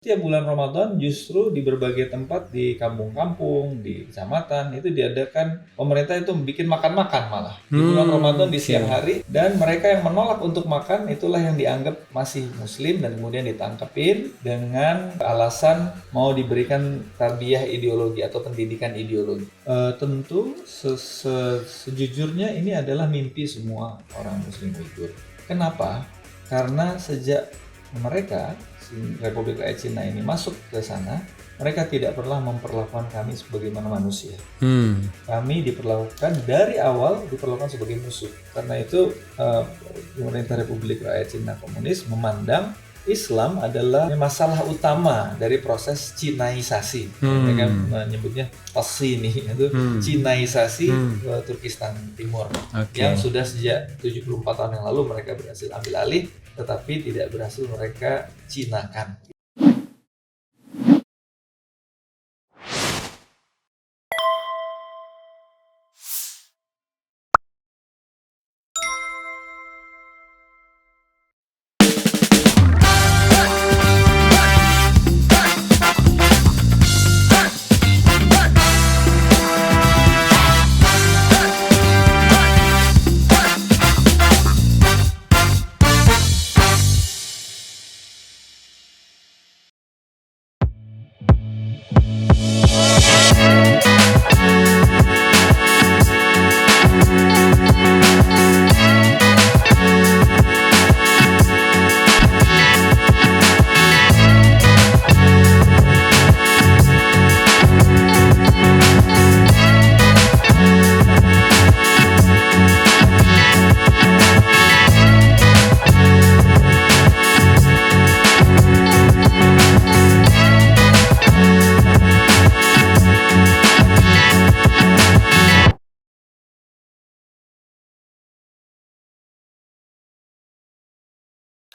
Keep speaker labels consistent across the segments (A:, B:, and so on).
A: Tiap bulan Ramadan justru di berbagai tempat di kampung-kampung, di kecamatan itu diadakan pemerintah itu bikin makan-makan malah di bulan Ramadan di siang hari, dan mereka yang menolak untuk makan itulah yang dianggap masih muslim dan kemudian ditangkepin dengan alasan mau diberikan tarbiyah ideologi atau pendidikan ideologi. Tentu sejujurnya ini adalah mimpi semua orang muslim Uighur. Kenapa? Karena sejak mereka Republik Rakyat Cina ini masuk ke sana, mereka tidak pernah memperlakukan kami sebagaimana manusia. Kami diperlakukan dari awal sebagai musuh. Karena itu pemerintah Republik Rakyat Cina Komunis memandang Islam adalah masalah utama dari proses Cinaisasi. Mereka menyebutnya Pasini, itu Cinaisasi Turkistan Timur, yang sudah sejak 74 tahun yang lalu mereka berhasil ambil alih, tetapi tidak berhasil mereka Cinakan.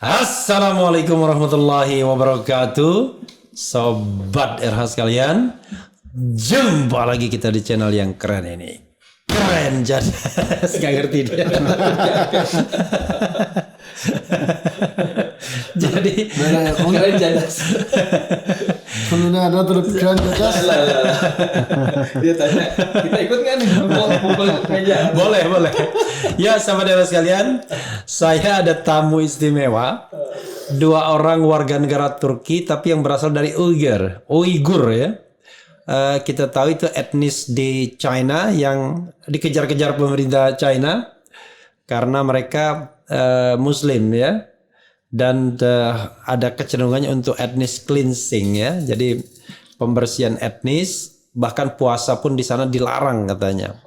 B: Assalamualaikum warahmatullahi wabarakatuh. Sobat RH sekalian, jumpa lagi kita di channel yang keren ini. Keren jadi gak ngerti dia. Jadi
A: Keren jadas.
C: Kena ada terus keren jadas.
A: Dia tanya, kita ikut nggak nih pukul meja?
B: boleh. Ya, sahabat RH sekalian, saya ada tamu istimewa. 2 orang warga negara Turki tapi yang berasal dari Uighur ya. Kita tahu itu etnis di China yang dikejar-kejar pemerintah China karena mereka Muslim ya, dan ada kecenderungannya untuk etnis cleansing ya, jadi pembersihan etnis, bahkan puasa pun di sana dilarang katanya.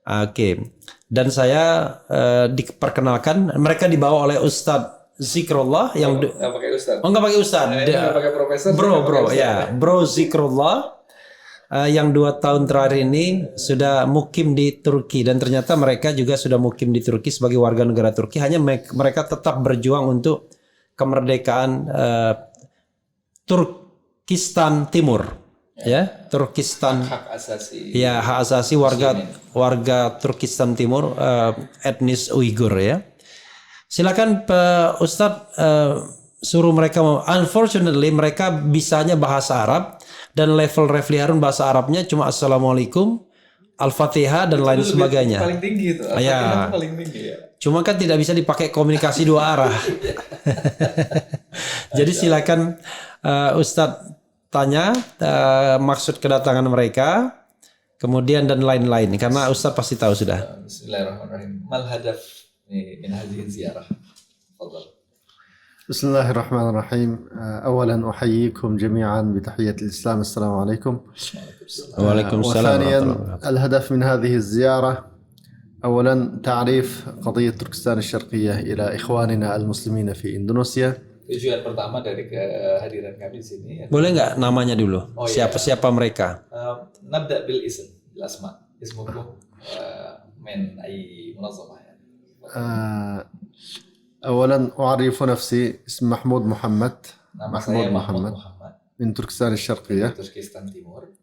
B: Oke. Dan saya diperkenalkan, mereka dibawa oleh Ustadz Zikrullah yang
A: nggak pakai ustadz.
B: nggak pakai Ustadz,
A: Nggak pakai profesor.
B: bro Zikrullah. Yang 2 tahun terakhir ini sudah mukim di Turki, dan ternyata mereka juga sudah mukim di Turki sebagai warga negara Turki. Hanya mereka tetap berjuang untuk kemerdekaan Turkistan Timur, ya Turkistan,
A: Hak asasi.
B: ya hak asasi warga Turkistan Timur, etnis Uighur ya. Silakan Pak Ustadz, suruh mereka. Unfortunately mereka bisanya bahasa Arab, dan level Refli Harun bahasa Arabnya cuma Assalamualaikum, Al-Fatihah dan lain sebagainya.
A: Paling tinggi itu.
B: Ya.
A: Paling tinggi ya.
B: Cuma kan tidak bisa dipakai komunikasi 2 arah. Jadi silakan Ustadz tanya maksud kedatangan mereka, kemudian dan lain-lain, karena Ustadz pasti tahu sudah.
A: Bismillahirrahmanirrahim. Mal hadaf min hadhihi ziyarah? Tafadhal.
C: بسم الله الرحمن الرحيم. أولا أحييكم جميعا بتحية الإسلام. السلام عليكم.
B: Waalaikumsalam.
C: وثانيا الهدف من هذه الزيارة أولا تعريف قضية تركستان الشرقية إلى إخواننا المسلمين في إندونيسيا.
A: Tujuan pertama dari kehadiran kami di sini.
B: Boleh nggak namanya dulu? Siapa mereka?
A: Nabda bil ism, bil asma. Ismukum min ay munazamah ya.
C: أولا أعرف نفسي اسم محمود محمد.
A: Nama saya Mahmud Muhammad
C: من تركستان الشرقية.
A: Turkistan Timur.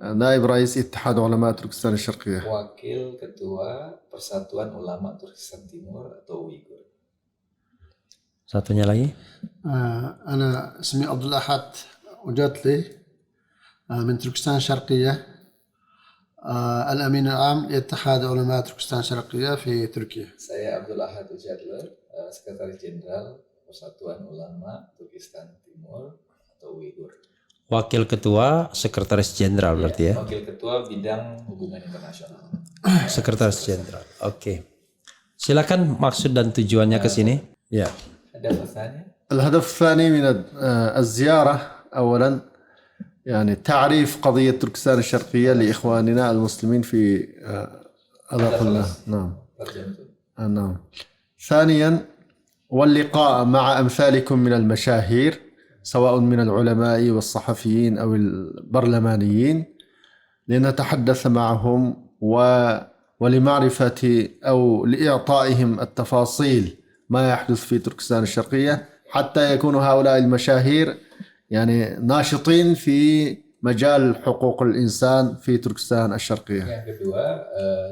C: نائب رئيس اتحاد علماء تركستان الشرقية.
A: Wakil Ketua Persatuan Ulama Turkistan Timur atau Uighur.
B: Satunya lagi.
C: أنا اسمي عبد الأحد وجاتلي من تركستان الشرقية الأمين العام لاتحاد علماء تركستان الشرقية في تركيا.
A: Saya Abdul Ahad Ujadler, Sekretaris Jenderal Persatuan Ulama Turkistan Timur atau Uighur.
B: Wakil Ketua Sekretaris Jenderal berarti ya.
A: Wakil Ketua Bidang Hubungan Internasional.
B: Sekretaris Jenderal. Oke. Silakan maksud dan tujuannya ke sini. Ya.
A: Ada pesannya?
C: الهدف الثاني من الزيارة أولا يعني تعريف قضية تركستان الشرقية لإخواننا المسلمين في نعم. نعم. ثانيا واللقاء مع أمثالكم من المشاهير سواء من العلماء والصحفيين أو البرلمانيين لنتحدث معهم ولمعرفة أو لإعطائهم التفاصيل ما يحدث في تركستان الشرقية حتى يكون هؤلاء المشاهير يعني ناشطين في مجال حقوق الإنسان في تركستان الشرقية.
A: Yang kedua,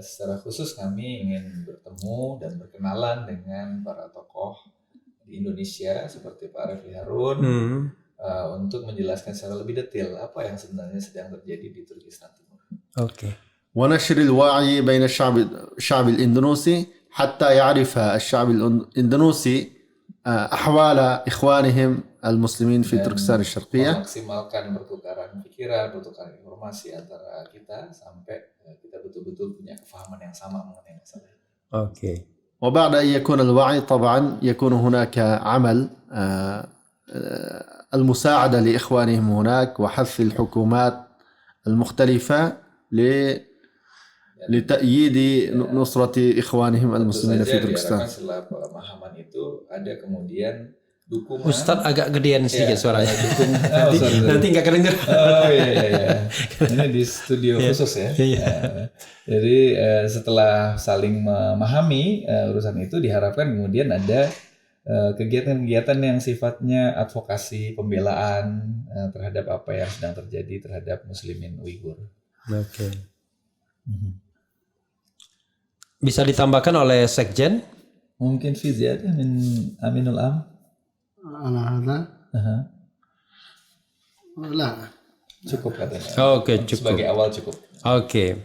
A: secara khusus kami ingin bertemu dan berkenalan dengan para tokoh di Indonesia seperti Pak Refli Harun untuk menjelaskan secara lebih detail apa yang sebenarnya sedang terjadi di Turkistan Timur.
B: Oke.
C: ونشر الوعي بين الشعب الإندونيسي حتى يعرف الشعب الإندونيسي أحوال إخوانهم المسلمين في تركستان الشرقية.
A: Memaksimalkan pertukaran pikiran, pertukaran informasi antara kita sampai kita betul-betul punya kefahaman yang sama mengenai masalah ini.
B: Oke.
C: وبعد أن يكون الوعي طبعا يكون هناك عمل المساعدة لإخوانهم هناك وحث الحكومات المختلفة لتأييد نصرة إخوانهم المسلمين في تركستان.
A: Setelah pemahaman itu ada kemudian dukungan.
B: Ustadz agak gedean sedikit suaranya. Nanti nggak kedengar.
A: Oh iya. Ini di studio khusus ya. Jadi setelah saling memahami urusan itu diharapkan kemudian ada kegiatan-kegiatan yang sifatnya advokasi, pembelaan terhadap apa yang sedang terjadi terhadap muslimin Uighur.
B: Oke. Bisa ditambahkan oleh Sekjen?
A: Mungkin fi ziyadah min Aminul Am.
C: على هذا لا
A: Cukup katanya.
B: Oke, cukup.
A: Sebagai awal cukup.
B: Oke.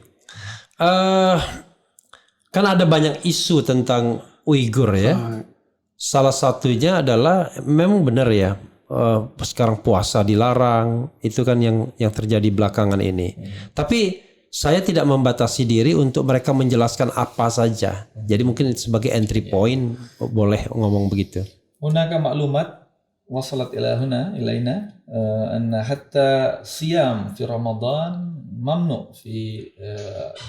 B: Kan ada banyak isu tentang Uighur ya. Salah satunya adalah memang benar ya. Sekarang puasa dilarang, itu kan yang terjadi belakangan ini. Tapi saya tidak membatasi diri untuk mereka menjelaskan apa saja. Jadi mungkin sebagai entry point boleh ngomong begitu.
A: Hunaka maklumat wasalat ilaina anna hatta siyam fi Ramadan mamnu fi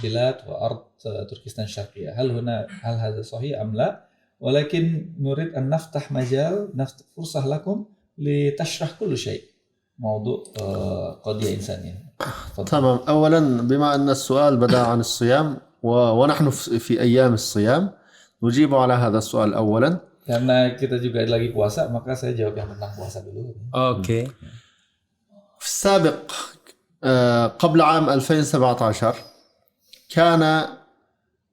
A: bilad wa ard Turkistan Syarqiyah. Hal hadha sahih am la? Walakin nurid an naftah majal fursah lakum li tashrah kullu syai. موضوع قضية إنسانية.
C: تمام. أولا بما أن السؤال بدأ عن الصيام ونحن في أيام الصيام نجيب على هذا السؤال أولا.
A: Karena kita juga lagi puasa, maka saya jawab yang tentang puasa dulu.
B: Oke.
C: في السابق قبل عام 2017 كان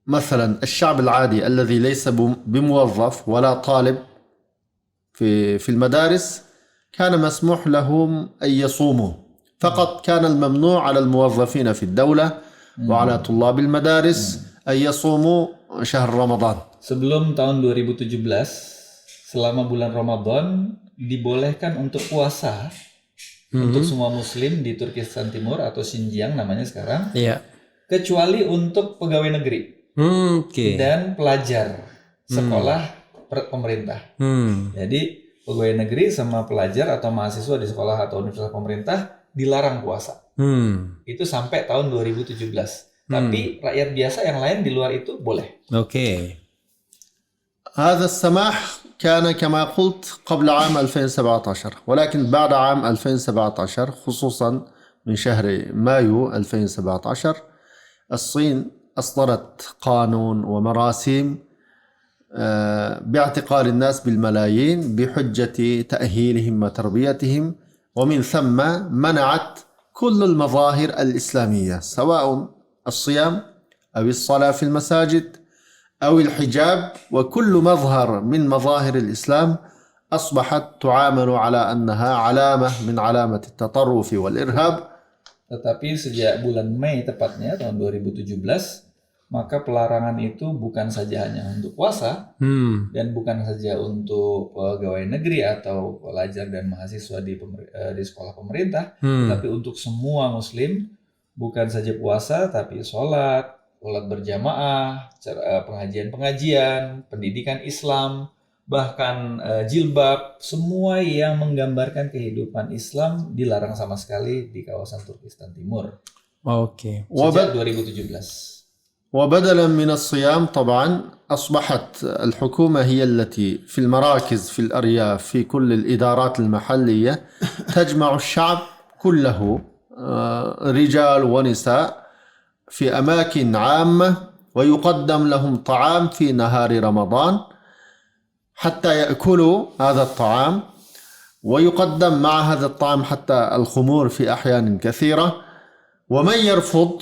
C: مثلا الشعب العادي الذي ليس بموظف ولا طالب في المدارس كان مسموح لهم أن يصوموا. فقط كان الممنوع على الموظفين في الدولة وعلى طلاب المدارس أن يصوموا شهر رمضان.
A: Sebelum tahun 2017, selama bulan Ramadan dibolehkan untuk puasa untuk semua muslim di Turkistan Timur atau Xinjiang namanya sekarang.
B: Iya.
A: Kecuali untuk pegawai negeri dan pelajar sekolah pemerintah. Jadi pegawai negeri sama pelajar atau mahasiswa di sekolah atau universitas pemerintah dilarang puasa. Itu sampai tahun 2017. Tapi rakyat biasa yang lain di luar itu boleh.
B: Oke.
C: هذا السماح كان كما قلت قبل عام 2017 ولكن بعد عام 2017 خصوصا من شهر مايو 2017 الصين أصدرت قانون ومراسيم باعتقال الناس بالملايين بحجة تأهيلهم وتربيتهم ومن ثم منعت كل المظاهر الإسلامية سواء الصيام أو الصلاة في المساجد أو الحجاب وكل مظهر من مظاهر الإسلام أصبحت تعامل على أنها علامة من علامة التطرف والإرهاب.
A: Tetapi sejak bulan Mei tepatnya tahun 2017, maka pelarangan itu bukan saja hanya untuk puasa dan bukan saja untuk pegawai negeri atau pelajar dan mahasiswa di sekolah pemerintah, tapi untuk semua muslim, bukan saja puasa tapi sholat berjamaah, pengajian, pendidikan Islam, bahkan jilbab, semua yang menggambarkan kehidupan Islam dilarang sama sekali di kawasan Turkistan Timur. Sejak 2017.
C: وبدلا من الصيام طبعا أصبحت الحكومة هي التي في المراكز في الأرياف في كل الإدارات المحلية تجمع الشعب كله رجال ونساء في أماكن عامة ويقدم لهم طعام في نهار رمضان حتى يأكلوا هذا الطعام، ويقدم مع هذا الطعام حتى الخمور في أحيان كثيرة، ومن يرفض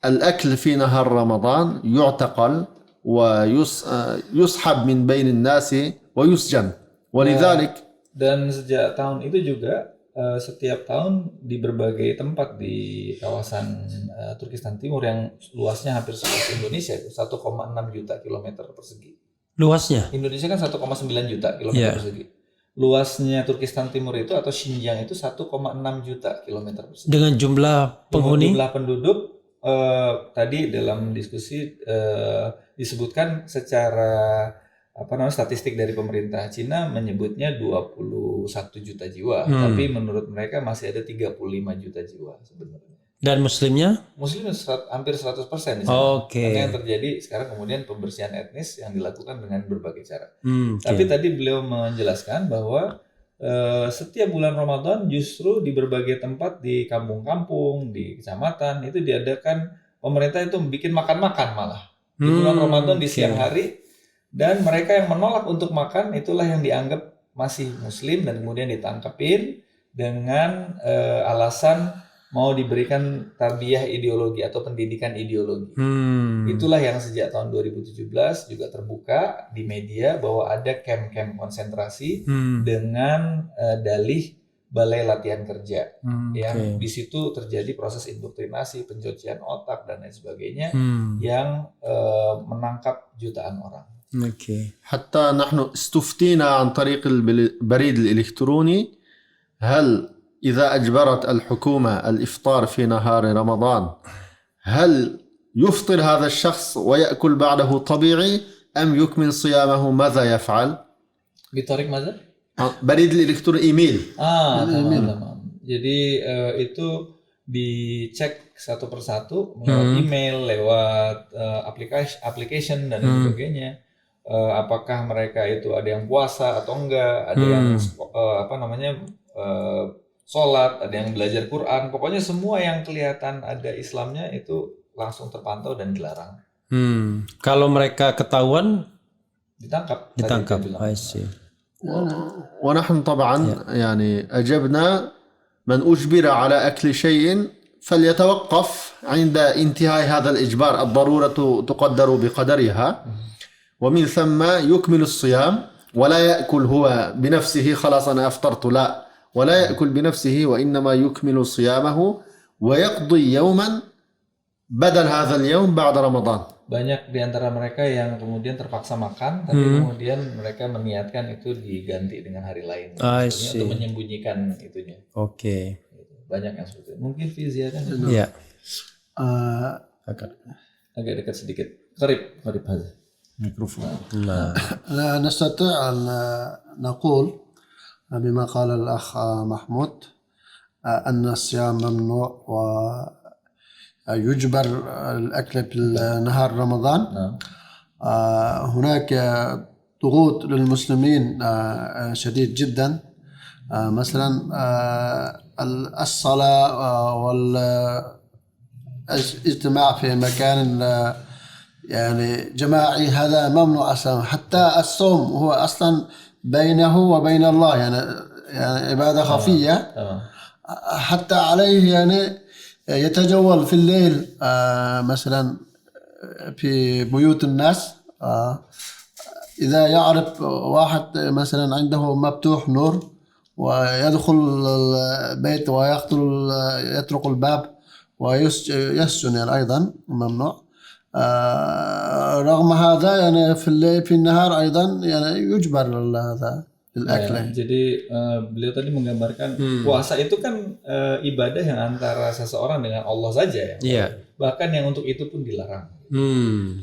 C: الأكل في نهار رمضان يعتقل ويسحب من بين الناس ويسجن. ولذلك
A: dan sejak tahun itu juga setiap tahun di berbagai tempat di kawasan Turkistan Timur yang luasnya hampir seluas Indonesia, 1,6 juta kilometer persegi.
B: Luasnya?
A: Indonesia kan 1,9 juta kilometer persegi. Luasnya Turkistan Timur itu atau Xinjiang itu 1,6 juta kilometer persegi.
B: Dengan jumlah penghuni?
A: Jumlah penduduk tadi dalam diskusi disebutkan secara statistik dari pemerintah Cina menyebutnya 21 juta jiwa, tapi menurut mereka masih ada 35 juta jiwa sebenarnya. Dan
B: muslimnya?
A: Muslim hampir 100% di sana. Karena yang terjadi sekarang kemudian pembersihan etnis yang dilakukan dengan berbagai cara. Tapi tadi beliau menjelaskan bahwa setiap bulan Ramadan justru di berbagai tempat di kampung-kampung, di kecamatan itu diadakan, pemerintah itu bikin makan-makan malah di bulan Ramadan di siang hari, dan mereka yang menolak untuk makan itulah yang dianggap masih muslim dan kemudian ditangkepin dengan alasan mau diberikan tarbiyah ideologi atau pendidikan ideologi. Itulah yang sejak tahun 2017 juga terbuka di media bahwa ada camp-camp konsentrasi dengan dalih balai latihan kerja, yang di situ terjadi proses indoktrinasi, pencucian otak dan lain sebagainya, yang menangkap jutaan orang.
C: حتى نحن استفتينا عن طريق البريد الإلكتروني هل إذا أجبرت الحكومة الإفطار في نهار رمضان هل يفطر هذا الشخص ويأكل بعده طبيعي أم يكمل صيامه؟ ماذا يفعل؟
A: بطريق ماذا؟
C: بريد الإلكتروني إيميل.
A: Tamam. Jadi itu dicek satu persatu melalui email, lewat application dan sebagainya. Apakah mereka itu ada yang puasa atau enggak, ada yang sholat, ada yang belajar Quran, pokoknya semua yang kelihatan ada Islamnya itu langsung terpantau dan dilarang.
B: Kalau mereka ketahuan
A: ditangkap.
B: I see.
C: ونحن طبعا يعني أجبنا من أجبر على أكل شيء فليتوقف عند انتهاء هذا الإجبار، الضرورة تقدر بقدرها، ومن ثم يكمل الصيام ولا يأكل هو بنفسه خلاص أنا أفطرت، لا، ولا يأكل بنفسه وإنما يكمل صيامه ويقضي يوما بدل هذا اليوم بعد رمضان.
A: Banyak di antara mereka yang kemudian terpaksa makan, tapi kemudian mereka meniatkan itu diganti dengan hari lain, untuk menyembunyikan itunya. Banyak yang seperti itu. Mungkin Fizia kan?
B: Iya.
A: Agak dekat sedikit. Qarib هذا
C: ميكروفون.
D: لا نستطيع أن نقول بما قال الأخ محمود أن الصيام ممنوع ويجبر الأكل في نهار رمضان. هناك ضغوط للمسلمين شديد جدا، مثلا الصلاة والاجتماع في مكان يعني جماعي هذا ممنوع أصلا. حتى الصوم هو أصلا بينه وبين الله، يعني عبادة خفية. حتى عليه يعني يتجول في الليل مثلا في بيوت الناس إذا يعرف واحد مثلا عنده مفتوح نور ويدخل البيت ويقتل يطرق الباب ويسجن يعني أيضا ممنوع. رغم هذا يعني في الليل في النهار أيضا يعني يجبر هذا الأكل.
A: Jadi beliau tadi menggambarkan puasa itu kan ibadah yang antara seseorang dengan Allah saja ya.
B: Iya.
A: Bahkan yang untuk itu pun dilarang.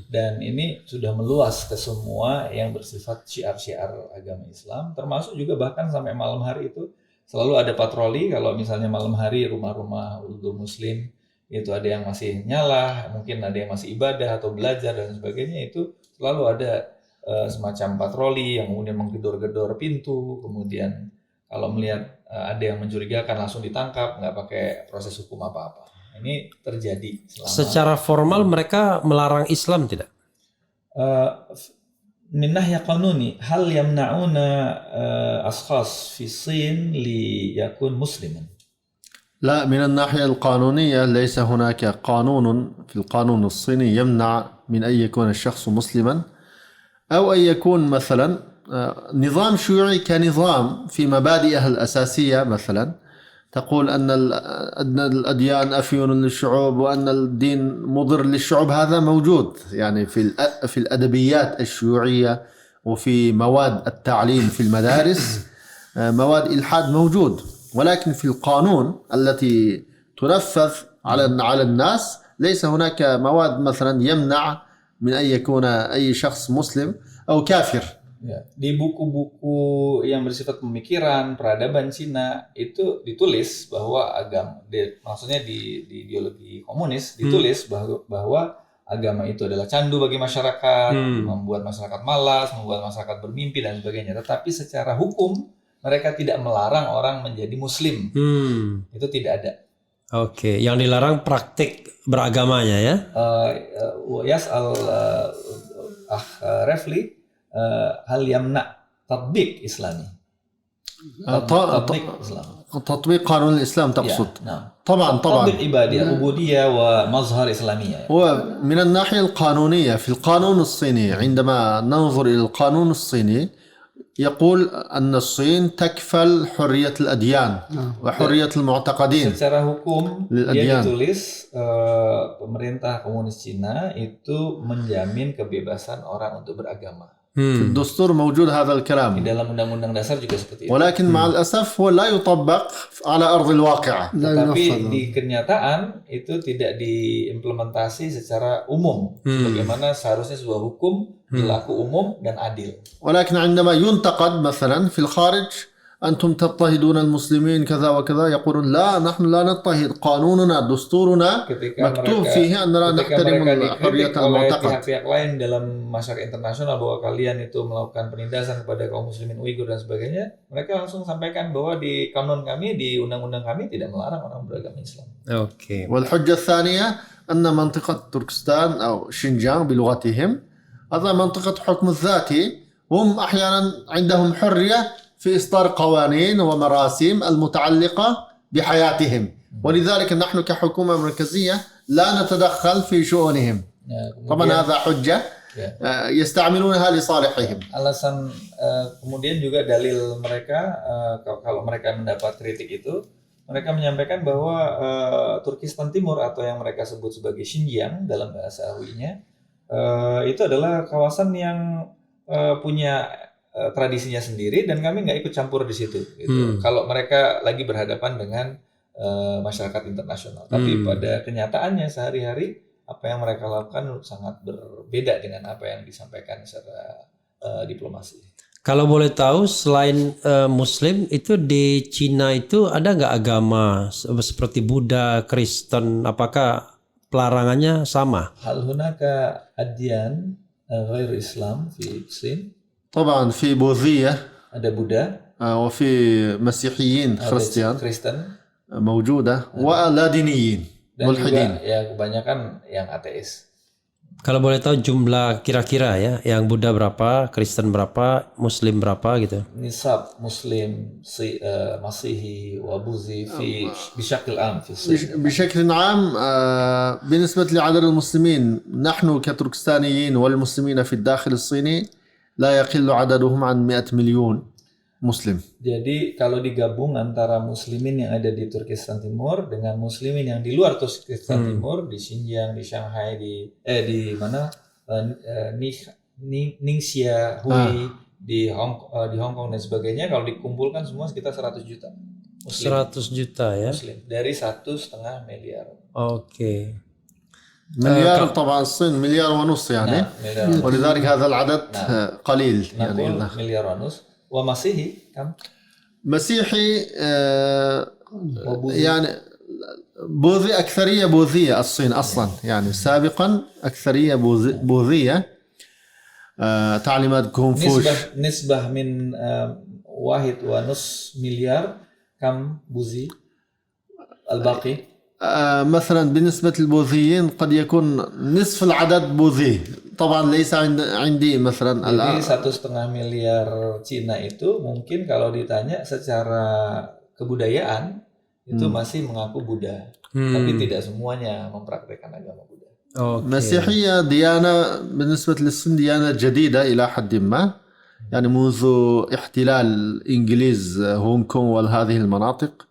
A: Dan ini sudah meluas ke semua yang bersifat syiar-syiar agama Islam, termasuk juga bahkan sampai malam hari itu selalu ada patroli. Kalau misalnya malam hari rumah-rumah Urdu Muslim itu ada yang masih nyala, mungkin ada yang masih ibadah atau belajar dan sebagainya, itu selalu ada semacam patroli yang kemudian menggedor-gedor pintu, kemudian kalau melihat ada yang mencurigakan langsung ditangkap, nggak pakai proses hukum apa-apa. Ini terjadi selama.
B: Secara formal mereka melarang Islam tidak?
A: Min nahya qanuni hal yamna'una ashkhas fi Sin li yakun musliman.
C: لا، من الناحية القانونية ليس هناك قانون في القانون الصيني يمنع من أن يكون الشخص مسلما أو أن يكون مثلا نظام شيوعي كنظام في مبادئه الأساسية. مثلا تقول أن الأديان أفيون للشعوب وأن الدين مضر للشعوب، هذا موجود يعني في الأدبيات الشيوعية وفي مواد التعليم في المدارس. مواد إلحاد موجود، ولكن في القانون التي تنفذ على الناس ليس هناك مواد مثلا يمنع من أن يكون أي شخص مسلم أو كافر.
A: Ya, di buku-buku yang bersifat pemikiran peradaban Cina itu ditulis bahwa maksudnya di ideologi komunis ditulis bahwa agama itu adalah candu bagi masyarakat, membuat masyarakat malas, membuat masyarakat bermimpi dan sebagainya. Tetapi secara hukum mereka tidak melarang orang menjadi muslim. Itu tidak ada.
B: Oke, yang dilarang praktik beragamanya ya.
A: Yas'al Refli hal yamna tatbiq islami. Tatbiq Islam.
C: تطبيق قانون الإسلام تقصد؟
A: نعم.
C: طبعا
A: تطبيق عبادية عبودية ومظهر إسلامية.
C: ومن الناحية القانونية في القانون الصيني عندما ننظر إلى القانون الصيني يقول أن الصين تكفل حرية الأديان وحرية المعتقدين.
A: Secara hukum dia ditulis pemerintah komunis Cina itu menjamin kebebasan orang untuk beragama.
C: في الدستور موجود هذا الكلام.
A: Di dalam undang-undang dasar juga seperti itu.
C: ولكن مع الأسف هو لا يطبق على أرض الواقع.
A: Tapi di kenyataan itu tidak diimplementasi secara umum sebagaimana seharusnya sebuah hukum berlaku umum dan adil.
C: ولكن عندما ينتقد مثلا في الخارج أنتم تضطهدون المسلمين كذا وكذا، يقولون لا، نحن لا نضطهد، قانوننا دستورنا مكتوب فيه أننا نحترم حرية المعتقد.
A: Pihak-pihak lain dalam masyarakat internasional bahwa kalian itu melakukan penindasan kepada kaum muslimin Uighur dan sebagainya, mereka langsung sampaikan bahwa di kanon kami, di undang-undang kami tidak melarang orang beragama Islam.
B: Oke.
C: والحجة الثانية أن منطقة تركستان أو شنجان بلغتهم هذا منطقة حكم الذاتي، هم أحيانا عندهم حرية في إصدار قوانين ومراسيم المتعلقة بحياتهم، ولذلك نحن كحكومة مركزية لا نتدخل في شؤونهم. طبعا هذا حجة يستعملونها لصالحهم.
A: Alasan kemudian juga dalil mereka kalau mereka mendapat kritik itu, mereka menyampaikan bahwa Turkistan Timur atau yang mereka sebut sebagai Xinjiang dalam bahasa Hui-nya itu adalah kawasan yang punya tradisinya sendiri dan kami nggak ikut campur di situ. Gitu. Kalau mereka lagi berhadapan dengan masyarakat internasional, tapi pada kenyataannya sehari-hari apa yang mereka lakukan sangat berbeda dengan apa yang disampaikan secara diplomasi.
B: Kalau boleh tahu, selain Muslim itu di Cina itu ada nggak agama seperti Buddha, Kristen? Apakah pelarangannya sama?
A: Hal hunaka adyan ghair Islam fi Sin?
C: طبعا في بوذية
A: ada Buddha,
C: وفي مسيحيين
A: Kristen
C: موجودة ولا دينيين
A: dan
C: ملحدين.
A: juga ya kebanyakan yang ateis.
B: Kalau boleh tahu jumlah kira-kira ya, yang Buddha berapa, Kristen berapa, Muslim berapa gitu?
A: Nisab Muslim, Masihi, Wabuzi fi bishakil am fi Sin.
C: بشكل عام بالنسبة لعدد المسلمين، نحن كتركستانيين والمسلمين في الداخل الصيني لا يقل عددهم عن 100 مليون مسلم.
A: Jadi kalau digabung antara muslimin yang ada di Turkistan Timur dengan muslimin yang di luar Turkistan Timur, di Xinjiang, di Shanghai, di mana Ningxia, Hui, di Hong Kong dan sebagainya, kalau dikumpulkan semua sekitar 100 juta muslim.
B: 100 juta ya.
A: Muslim dari 1,5 miliar.
B: Oke.
C: مليار طبعا الصين مليار ونص يعني.
A: مليار.
C: ولذلك هذا العدد قليل يعني.
A: نقول مليار ونص. ومسيحي كم؟
C: مسيحي يعني بوذي أكثرية بوذية الصين أصلا يعني سابقا أكثرية بوذية تعليمات كونفوش.
A: نسبة من 1.5 مليار كم بوذي الباقي؟
C: مثلا بالنسبة للبوذيين قد يكون نصف العدد بوذي. طبعا ليس عندي مثلا.
A: Jadi 1,5 miliar Cina itu mungkin kalau ditanya secara kebudayaan itu masih mengaku Buddha, tapi tidak semuanya mempraktikkan agama Buddha.
C: مسيحية ديانة بالنسبة للصين ديانة جديدة إلى حد ما يعني منذ احتلال إنجليز هونغ كونغ وهذه المناطق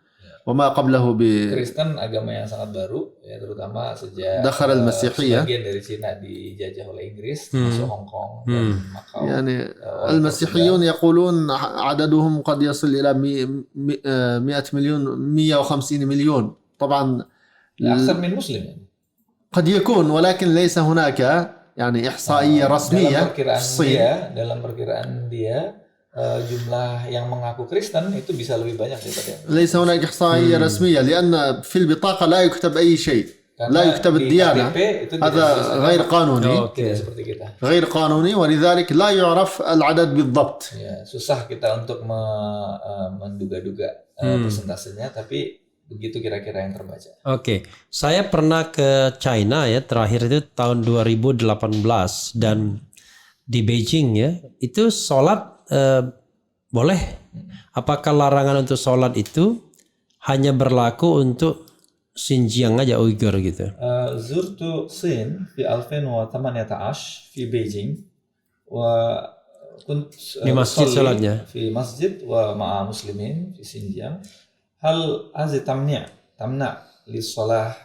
C: وما قبله
A: Kristen agama yang sangat baru ya, terutama sejak
C: دخل المسيحية
A: sebagian dari Cina dijajah oleh Inggris masuk Hong Kong dan Macau.
C: يعني المسيحيون يقولون عددهم قد يصل إلى 100 مليون 150 مليون طبعا
A: أكثر من مسلم يعني.
C: قد يكون ولكن ليس هناك يعني إحصائية رسمية في الصين.
A: Dalam perkiraan dia jumlah yang mengaku Kristen itu bisa lebih banyak daripada yang
C: ليس هناك إحصائية رسمية لأن في البطاقة لا يكتب أي شيء. لا يكتب الديانة. هذا غير قانوني. غير قانوني ولذلك لا يعرف العدد بالضبط.
A: Ya, susah kita untuk menduga-duga persentasenya, tapi begitu kira-kira yang terbaca.
B: Oke, saya pernah ke China ya, terakhir itu tahun 2018 dan di Beijing ya, itu sholat boleh. Apakah larangan untuk sholat itu hanya berlaku untuk Xinjiang aja, Uighur gitu?
A: زرت الصين في 2018 في بيجينغ وكنت
B: di masjid sholatnya.
A: في مسجد ومع مسلمين في Xinjiang. هل هذا تمنع للصلاة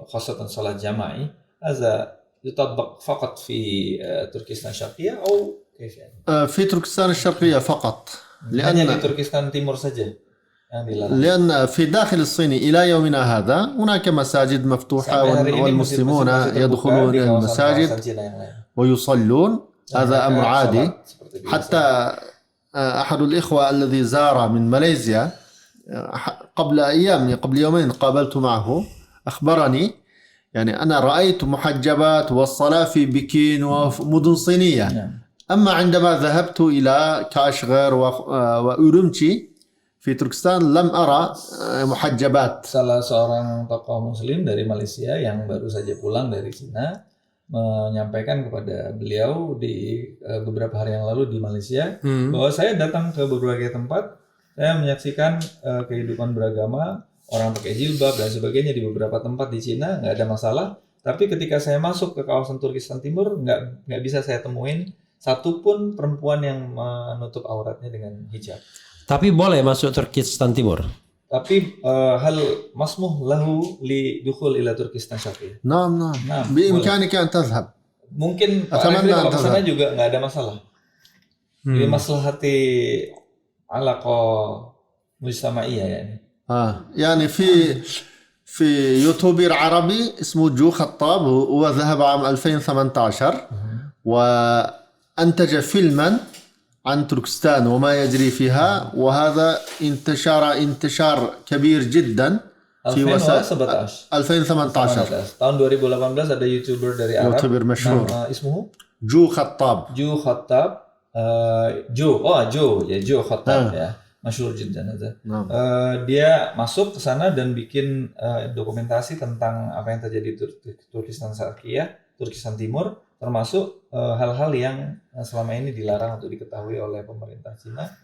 A: خاصة صلاة جماعي هذا يطبق فقط في تركستان الشرقية أو كيف يعني؟
C: في تركستان الشرقية فقط.
A: hanya di Turkistan Timur saja yang dilarang.
C: لأن في داخل الصين إلى يومنا هذا هناك مساجد مفتوحة والمسلمون يدخلون إلى المساجد ويصلون. هذا أمر عادي. حتى أحد الإخوة الذي زار من ماليزيا قبل أيام قبل يومين قابلت معه أخبرني يعني أنا رأيت محجبات والصلاة في بكين ومدن صينية. أما عندما ذهبت إلى كاشغر وأورمشي في تركستان لم أرى محجبات.
A: Salah seorang tokoh muslim dari Malaysia yang baru saja pulang dari Cina menyampaikan kepada beliau di beberapa hari yang lalu di Malaysia bahwa saya datang ke berbagai tempat, saya menyaksikan kehidupan beragama, orang pakai jilbab dan sebagainya di beberapa tempat di Cina, nggak ada masalah. Tapi ketika saya masuk ke kawasan Turkistan Timur, nggak bisa saya temuin satupun perempuan yang menutup auratnya dengan hijab.
B: Tapi boleh masuk Turkistan Timur.
A: Tapi hal masmuh lahu li dukhul ila Turkistan Syarqiyah.
C: نعم بإمكانك أن تذهب.
A: Mungkin Pak Refli kalau ke sana juga nggak ada masalah. Li maslahati alaqah mujtama'iyah yani.
C: يعني في يوتيوبر عربي اسمه جو خطاب وذهب عام 2018 وأنتج فيلما عن تركستان وما يجري فيها وهذا انتشار كبير جدا في 2018.
A: Tahun 2018 ada YouTuber dari Arab.
C: يوتيوber مشهور.
A: Ismuhu
C: جو خطاب.
A: جو Khattab ya. Masyhur jiddan ada. Dia masuk ke sana dan bikin dokumentasi tentang apa yang terjadi di Turkistan Syarqiyah, Turkistan Timur, termasuk hal-hal yang selama ini dilarang untuk diketahui oleh pemerintah Cina,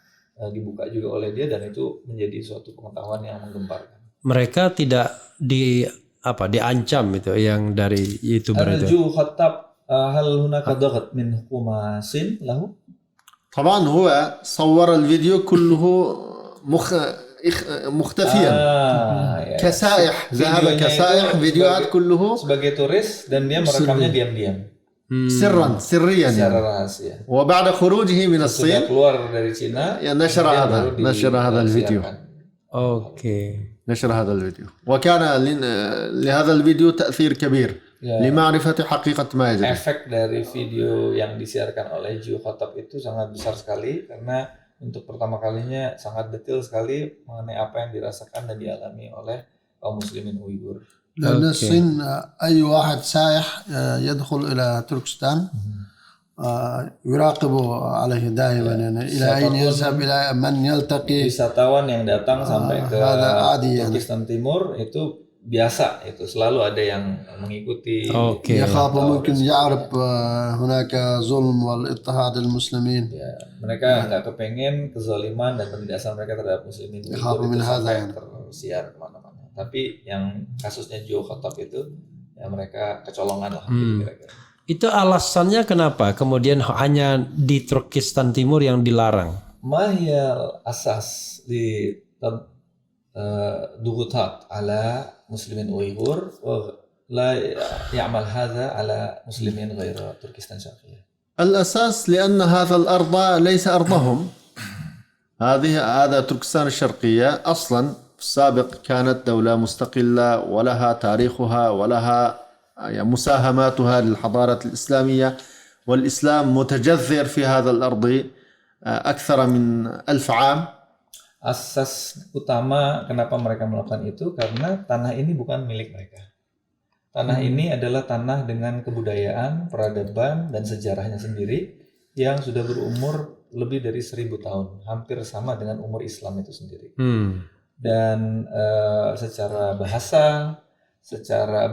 A: dibuka juga oleh dia dan itu menjadi suatu pengetahuan yang menggemparkan.
B: Mereka tidak diancam itu yang dari YouTuber itu.
A: Ju Khattab hal hunaka daghat min hukuma Sin lahu?
C: طبعا هو صور الفيديو كله مختفيا
A: Ya.
C: كسائح ذهب
A: Videonya
C: كسائح
A: itu
C: فيديوهات كله
A: sebagai turis dan dia merekamnya diam-diam
C: سرا سريا
A: secara
C: يعني.
A: rahasia.
C: وبعد خروجه من
A: Sudah
C: الصين
A: keluar dari Cina,
C: نشر
A: kemudian
C: هذا
A: baru
C: نشر هذا الفيديو
A: disiarkan.
B: Oke.
C: نشر هذا الفيديو وكان لهذا الفيديو تأثير كبير لمعرفة حقيقة ما يجري.
A: Efek dari video yang disiarkan oleh Jiu Khattab itu sangat besar sekali karena untuk pertama kalinya sangat detail sekali mengenai apa yang dirasakan dan dialami oleh kaum muslimin Uighur.
D: لأن الصين أي واحد سائح يدخل إلى تركستان يراقب عليه دائما يعني إلى أين يذهب إلى من يلتقي.
A: Wisatawan yang datang sampai ke
D: هذا عادي يعني.
A: Turkistan Timur itu biasa, itu selalu ada yang mengikuti.
B: Oke.
D: يخاف ممكن يعرف هناك ظلم والاضطهاد المسلمين.
A: Ya, mereka nggak kepengen kezaliman dan penindasan mereka terhadap muslimin
D: Yakhafu
A: Uighur
D: min
A: itu
D: hadza,
A: sampai
D: ya.
A: tersiar kemana-mana. Tapi yang kasusnya Jiu Khattab itu ya mereka kecolongan lah kira-kira.
B: Itu alasannya kenapa kemudian hanya di Turkistan Timur yang dilarang?
A: ما هي الأساس لضغوطات على مسلمين أويغور ولا يعمل هذا على مسلمين غير تركستان الشرقية؟
C: الأساس لأن هذا الأرض ليس أرضهم. هذا تركستان الشرقية أصلا في السابق كانت دولة مستقلة ولها تاريخها ولها يعني مساهماتها للحضارة الإسلامية والإسلام متجذر في هذا الأرض أكثر من 1000 عام.
A: Asas utama kenapa mereka melakukan itu karena tanah ini bukan milik mereka. Tanah ini adalah tanah dengan kebudayaan, peradaban, dan sejarahnya sendiri yang sudah berumur lebih dari 1000 tahun, hampir sama dengan umur Islam itu sendiri. Dan secara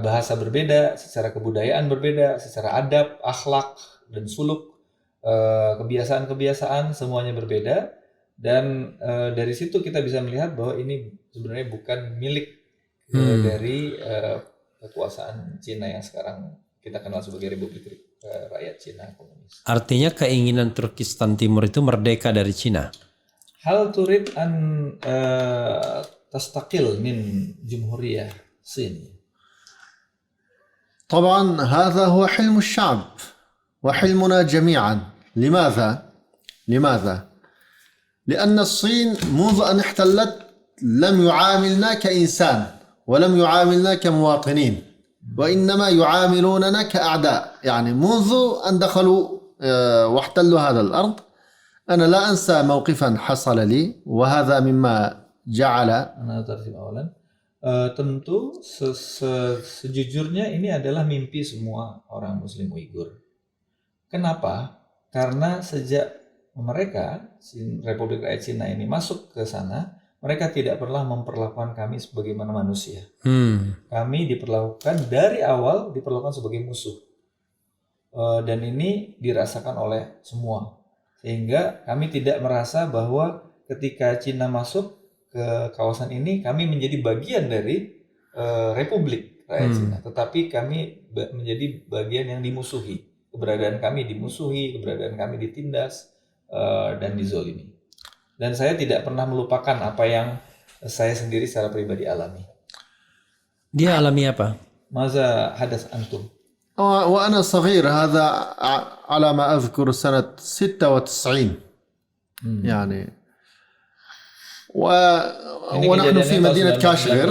A: bahasa berbeda, secara kebudayaan berbeda, secara adab, akhlak, dan suluk, kebiasaan-kebiasaan semuanya berbeda. Dan dari situ kita bisa melihat bahwa ini sebenarnya bukan milik dari kekuasaan Cina yang sekarang kita kenal sebagai Republik Rakyat Cina Komunis.
B: Artinya keinginan Turkistan Timur itu merdeka dari Cina.
A: Hal turid an tastaqil min Jumhuriyah Sin.
C: طبعا هذا هو حلم الشعب وحلمنا جميعا. لماذا؟ لأن الصين منذ أن احتلت لم يعاملنا كإنسان ولم يعاملنا كمواطنين وإنما يعاملوننا كأعداء. يعني منذ أن دخلوا واحتلوا هذا الأرض أنا لا أنسى موقفا حصل لي وهذا مما جعل.
A: Tentu sejujurnya ini adalah mimpi semua orang Muslim Uighur. Kenapa? Karena sejak mereka Republik Rakyat Cina ini masuk ke sana, mereka tidak pernah memperlakukan kami sebagaimana manusia. Kami diperlakukan dari awal sebagai musuh, dan ini dirasakan oleh semua. Sehingga kami tidak merasa bahwa ketika Cina masuk ke kawasan ini, kami menjadi bagian dari Republik Rakyat Cina, tetapi kami menjadi bagian yang dimusuhi. Keberadaan kami dimusuhi, keberadaan kami ditindas dan dizolimi. Dan saya tidak pernah melupakan apa yang saya sendiri secara pribadi alami.
B: Dia alami apa?
A: Maza hadas antum.
C: وأنا صغير هذا على ما أذكر سنة 96 يعني ونحن في مدينة كاشغير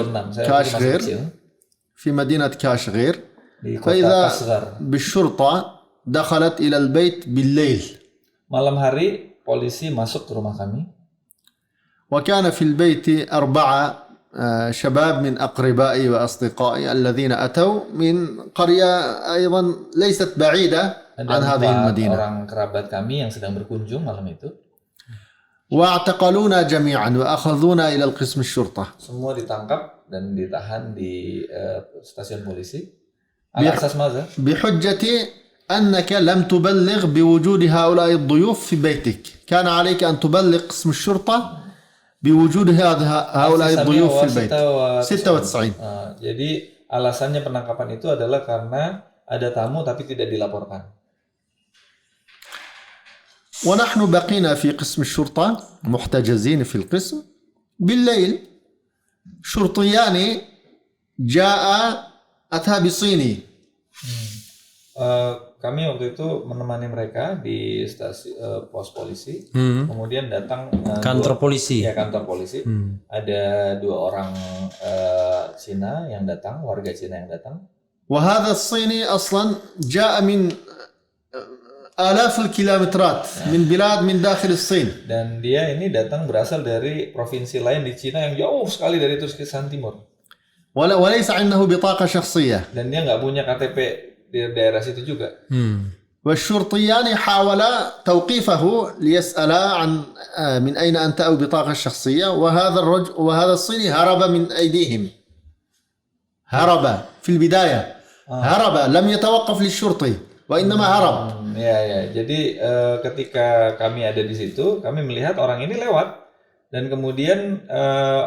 C: في مدينة كاشغير فإذا بالشرطة دخلت إلى البيت بالليل.
A: Malam hari polisi masuk ke rumah kami.
C: وكان في البيت 4 شباب من أقربائي وأصدقائي الذين أتوا من قرية أيضا ليست بعيدة عن هذه المدينة.
A: Orang kerabat kami yang sedang berkunjung malam itu.
C: واعتقلونا جميعا وأخذونا إلى القسم الشرطة.
A: Semua ditangkap dan ditahan di stasiun polisi. Ala asas maza?
C: بحجة أنك لم تبلغ بوجود هؤلاء الضيوف في بيتك. كان عليك أن تبلغ قسم الشرطة بوجود هؤلاء الضيوف في البيت. 96.
A: Jadi alasannya penangkapan itu adalah karena ada tamu tapi tidak dilaporkan.
C: ونحن بقينا في قسم الشرطة محتجزين في القسم. بالليل شرطيان جاء أتى بصيني.
A: Kami waktu itu menemani mereka di pos polisi. Kemudian datang
B: Kantor polisi.
A: Ya, kantor polisi. Ada 2 orang Cina yang datang, warga Cina yang datang.
C: وهذا الصيني أصلا جاء من آلاف الكيلومترات من بلاد من داخل الصين.
A: Dan dia ini datang berasal dari provinsi lain di Cina yang jauh sekali dari Turkistan Timur.
C: وليس عنده بطاقة شخصية.
A: Dan dia nggak punya KTP di daerah situ juga.
C: والشرطيان حاولا توقيفه ليسألا عن من أين أنت أو بطاقة شخصية. وهذا الصيني هرب من أيديهم. هرب في البداية. هرب لم يتوقف للشرطي وإنما هرب.
A: Ya. Jadi ketika kami ada di situ, kami melihat orang ini lewat dan kemudian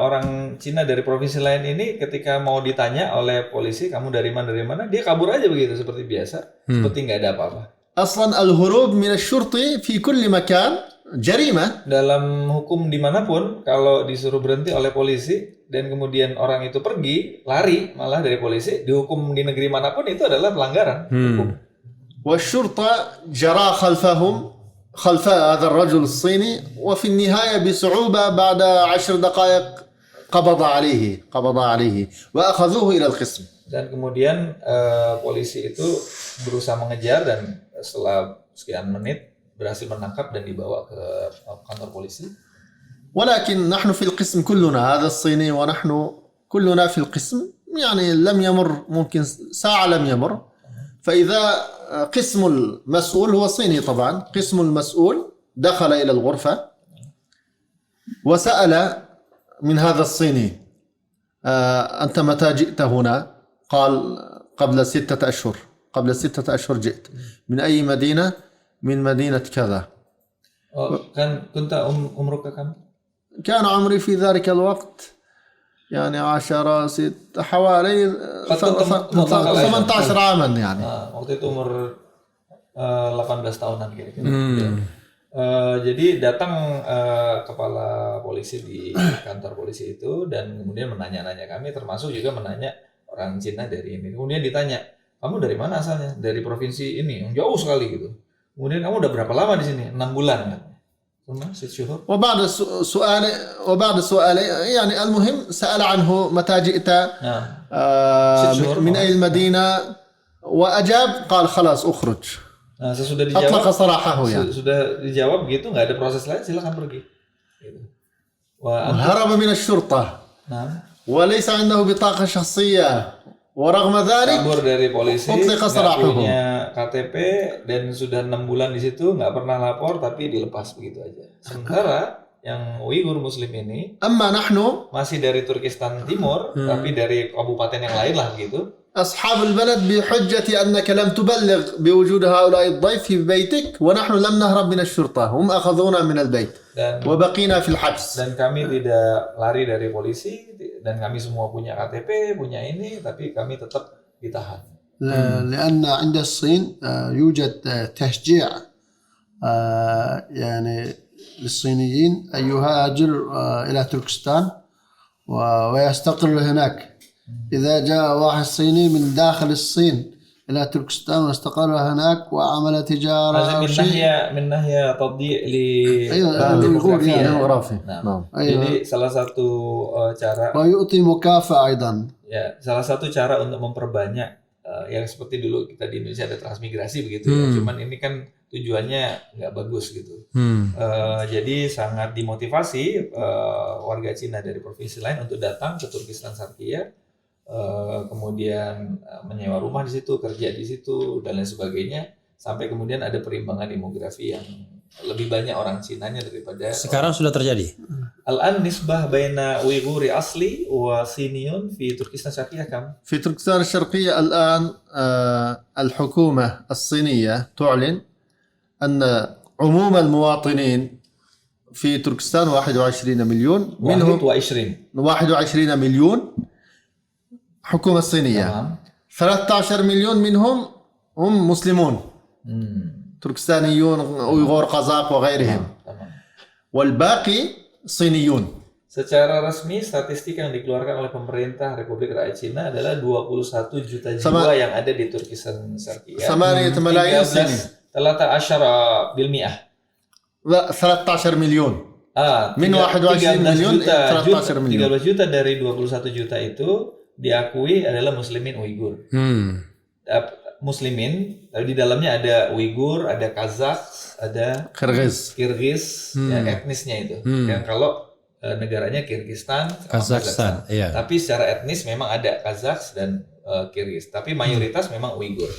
A: orang Cina dari provinsi lain ini ketika mau ditanya oleh polisi, kamu dari mana, dia kabur aja begitu seperti biasa, seperti nggak ada apa-apa.
C: أصلا الهروب من الشرطي في كل مكان جريمة.
A: Dalam hukum dimanapun, kalau disuruh berhenti oleh polisi dan kemudian orang itu pergi, lari malah dari polisi, dihukum di negeri manapun itu adalah pelanggaran hukum.
C: والشرطة جرى خلف هذا الرجل الصيني وفي النهاية بصعوبة بعد 10 دقائق قبض عليه وأخذوه إلى القسم.
A: Dan kemudian polisi itu berusaha mengejar dan setelah sekian menit berhasil menangkap dan dibawa ke kantor polisi.
C: ولكن نحن في القسم كلنا هذا الصيني ونحن كلنا في القسم يعني لم يمر ممكن ساعة لم يمر. فإذا قسم المسؤول هو صيني طبعا قسم المسؤول دخل إلى الغرفة وسأل من هذا الصيني أنت متى جئت هنا؟ قال قبل 6 أشهر. قبل 6 أشهر جئت. من أي مدينة؟ من مدينة كذا.
A: Kan kunta umruka kam?
C: كان عمري في ذلك الوقت يعني 10 حوالي 18 عاما يعني.
A: Waktu itu umur 18 tahunan kira-kira. Jadi datang kepala polisi di kantor polisi itu dan kemudian menanya-nanya kami, termasuk juga menanya orang Cina dari ini. Kemudian ditanya, kamu dari mana asalnya? Dari provinsi ini, yang jauh sekali gitu. Kemudian kamu udah berapa lama di sini? 6 bulan kan?
C: وبعد سؤال يعني المهم سأل عنه متى جئت من أي المدينة وأجاب قال خلاص أخرج.
A: Sesudah dijawab,
C: أطلق سراحه يعني.
A: Sudah dijawab gitu, nggak ada proses lain, silakan pergi. Gitu.
C: هرب من الشرطة وليس عنده بطاقة شخصية ورغم ذلك
A: kabur dari polisi,
C: أطلق
A: nggak
C: سراحه.
A: punya KTP dan sudah 6 bulan di situ, nggak pernah lapor tapi dilepas begitu aja. Sementara yang Uighur Muslim ini
C: أما نحن
A: masih dari Turkistan Timur, tapi dari kabupaten yang lain lah gitu.
C: أصحاب البلد بحجة أنك لم تبلغ بوجود هؤلاء الضيف في بيتك ونحن لم نهرب من الشرطة هم أخذونا من البيت وبقينا في الحبس.
A: Dan kami tidak lari dari polisi dan kami semua punya KTP, punya ini, tapi kami tetap ditahan.
D: لأن عند الصين يوجد تشجيع يعني للصينيين أن يهاجر إلى تركستان ويستقر هناك. إذا جاء واحد صيني من داخل الصين إلى تركستان واستقر هناك وعمل تجارة أو شيء
A: من ناحية تضييع
C: demografi.
A: Nah, jadi salah satu cara
D: ويعطي مكافأة أيضا.
A: Ya, salah satu cara untuk memperbanyak yang seperti dulu kita di Indonesia ada transmigrasi begitu ya. Cuman ini kan tujuannya nggak bagus gitu. Jadi sangat dimotivasi warga Cina dari provinsi lain untuk datang ke Turkistan Sharqiyyah, kemudian menyewa rumah di situ, kerja di situ dan lain sebagainya, sampai kemudian ada perimbangan demografi yang lebih banyak orang Cinanya daripada
B: sekarang sudah terjadi.
A: Al-an nisbah baina Uighuri asli wa Siniyun fi Turkistan Sharqiyyah kam?
C: في تركستان الشرقية الآن الحكومة الصينية تعلن أن عموم المواطنين في تركستان 21 مليون منهم 21 مليون حكومة صينية. 13 مليون منهم هم مسلمون. تركستانيون أويغور قزاق وغيرهم
A: Tamam.
C: والباقي صينيون.
A: Secara resmi statistik yang dikeluarkan oleh pemerintah Republik Rakyat Cina adalah 21 juta jiwa yang ada di Turkistan Syarqiyah.
C: 8 ملايين صيني
A: 13 بالمئة.
C: لا 13 مليون من 21 مليون إلى 13 مليون.
A: 13 juta dari 21 juta itu diakui adalah muslimin Uighur. Muslimin, di dalamnya ada Uighur, ada Kazakh, ada
C: قرغيز
A: Kirgiz, ya, etnisnya itu. Yang kalau negaranya Kirgistan, sama
B: Kazakhstan, iya.
A: Tapi secara etnis memang ada Kazakh dan Kirgiz. Tapi mayoritas memang Uighur.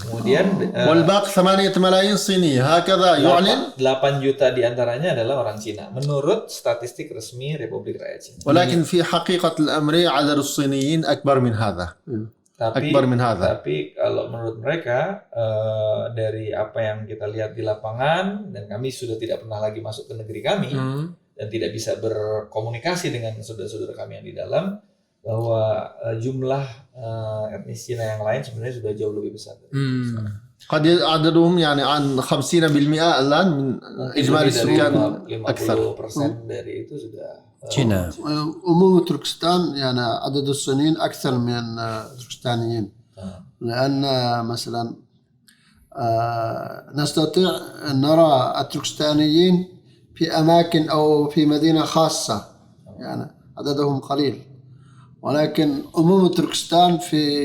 A: Kemudian
C: والباقي 8 ملايين صيني هكذا يعلن.
A: 8 juta diantaranya adalah orang Cina. Menurut statistik resmi Republik Rakyat Cina.
C: ولكن في حقيقة الأمر عدد الصينيين أكبر من هذا. أكبر من هذا.
A: Tapi kalau menurut mereka dari apa yang kita lihat di lapangan, dan kami sudah tidak pernah lagi masuk ke negeri kami dan tidak bisa berkomunikasi dengan saudara-saudara kami yang di dalam, bahwa jumlah etnis Cina yang lain sebenarnya sudah jauh lebih besar.
C: قد عددهم يعني عن 50% الآن من إجمالي السكان أكثر.
A: 50% dari itu sudah
B: Cina.
D: عموم تركستان يعني عدد الصينيين أكثر من التركستانيين لأن مثلا نستطيع أن نرى التركستانيين في أماكن أو في مدينة خاصة يعني عددهم قليل ولكن عموم تركستان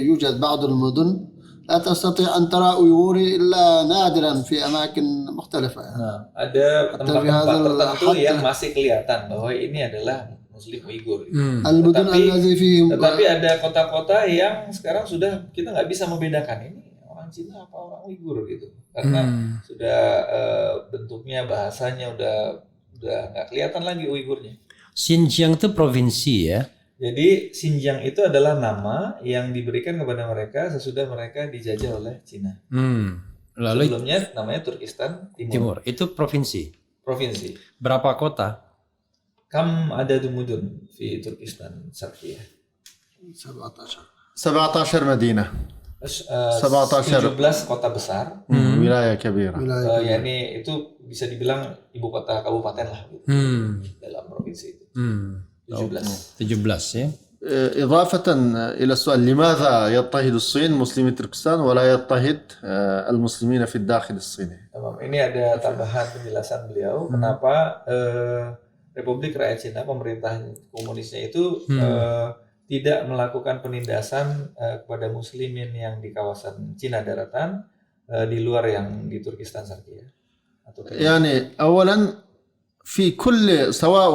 D: يوجد بعض المدن لا تستطيع أن ترى أيغوري إلا نادرا في أماكن مختلفة يعني.
A: ada tempat-tempat tertentu yang masih kelihatan bahwa ini adalah Muslim Uighur.
D: المدن الذي فيهم
A: Tetapi ada kota-kota yang sekarang sudah kita nggak bisa membedakan ini orang Cina apa orang Uighur gitu, karena sudah bentuknya, bahasanya udah nggak kelihatan lagi Uighurnya.
B: Xinjiang itu provinsi ya.
A: Jadi Xinjiang itu adalah nama yang diberikan kepada mereka sesudah mereka dijajah oleh Cina.
B: Lalu
A: Sebelumnya namanya Turkistan
B: Timur
A: Timur.
B: itu provinsi.
A: Provinsi.
B: Berapa kota?
A: Kam ada mudun di Turkistan Syarqiyah.
C: 17 مدينة
A: 17 kota besar.
C: ولاية كبيرة.
A: yakni itu bisa dibilang ibu kota kabupaten lah gitu, dalam provinsi itu.
B: 17 ya.
C: إضافة إلى السؤال لماذا يضطهد الصين مسلمي تركستان ولا يضطهد المسلمين في الداخل الصيني؟
A: Ini ada tambahan penjelasan beliau kenapa Republik Rakyat Cina, pemerintah komunisnya itu tidak melakukan penindasan kepada muslimin yang di kawasan Cina daratan di luar yang di Turkistan Syarqiyah.
C: يعني أولا في كل سواء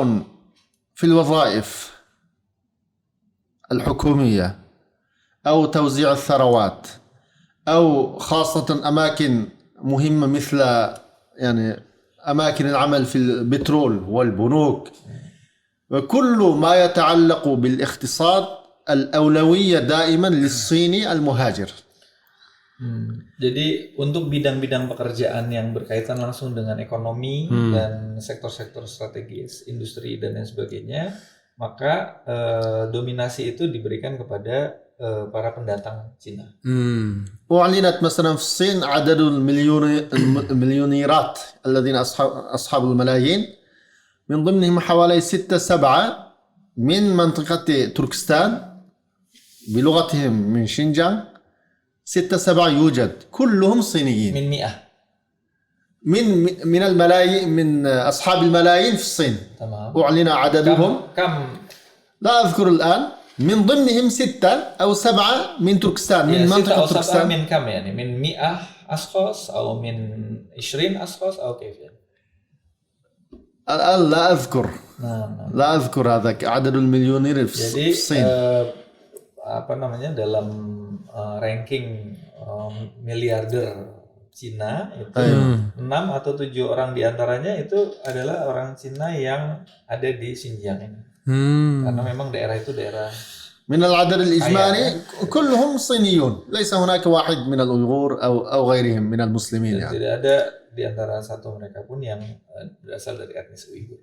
C: في الوظائف الحكومية أو توزيع الثروات أو خاصة أماكن مهمة مثل يعني أماكن العمل في البترول والبنوك وكل ما يتعلق بالاقتصاد الأولوية دائما للصيني المهاجر.
A: Jadi untuk bidang-bidang pekerjaan yang berkaitan langsung dengan ekonomi dan sektor-sektor strategis, industri dan lain sebagainya, maka dominasi itu diberikan kepada para pendatang Cina.
C: وأعلنت مثلا في الصين عدد المليونيرات الذين أصحاب الملايين من ضمنهم حوالي 6-7 من منطقة تركستان بلغتهم من شينجيانغ 6-7 يوجد كلهم صينيين
A: Min mi'ah.
C: من الملايين من أصحاب الملايين في الصين.
A: Tamam.
C: أعلن عددهم
A: Kam
C: لا أذكر الآن من ضمنهم 6 أو 7 من تركستان من منطقة
A: أو 7
C: تركستان.
A: من كم يعني من 100 أشخاص أو من 20 أشخاص أو كيف يعني؟
C: الآن لا أذكر
A: Nah.
C: لا أذكر هذا عدد المليونير في
A: Jadi
C: الصين.
A: apa namanya dalam ranking miliarder Cina itu 6 atau 7 orang diantaranya itu adalah orang Cina yang ada di Xinjiang ini. Karena memang daerah itu daerah
C: من العدد الإجمالي كلهم صينيون ليس هناك واحد من الأيغور أو غيرهم من المسلمين يعني.
A: tidak ada di antara satu mereka pun yang berasal dari etnis Uighur.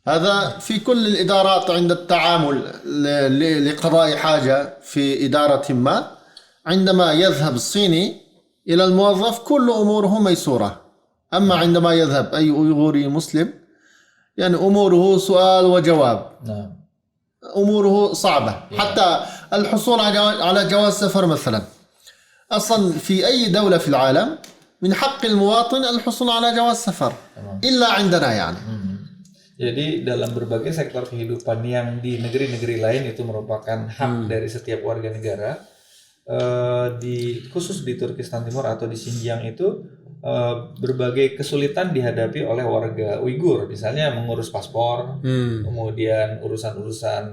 C: هذا في كل الإدارات عند التعامل لقضاء حاجة في إدارة ما عندما يذهب الصيني إلى الموظف كل أموره ميسورة. أما عندما يذهب أي أيغوري مسلم يعني أموره سؤال وجواب،
A: Nah,
C: أموره صعبة. حتى الحصول على جواز سفر مثلا، أصلا في أي دولة في العالم من حق المواطن الحصول على جواز سفر إلا عندنا يعني.
A: jadi dalam berbagai sektor kehidupan yang di negeri-negeri lain itu merupakan hak dari setiap warga negara, khusus di Turkistan Timur atau di Xinjiang itu berbagai kesulitan dihadapi oleh warga Uighur, misalnya mengurus paspor, kemudian urusan-urusan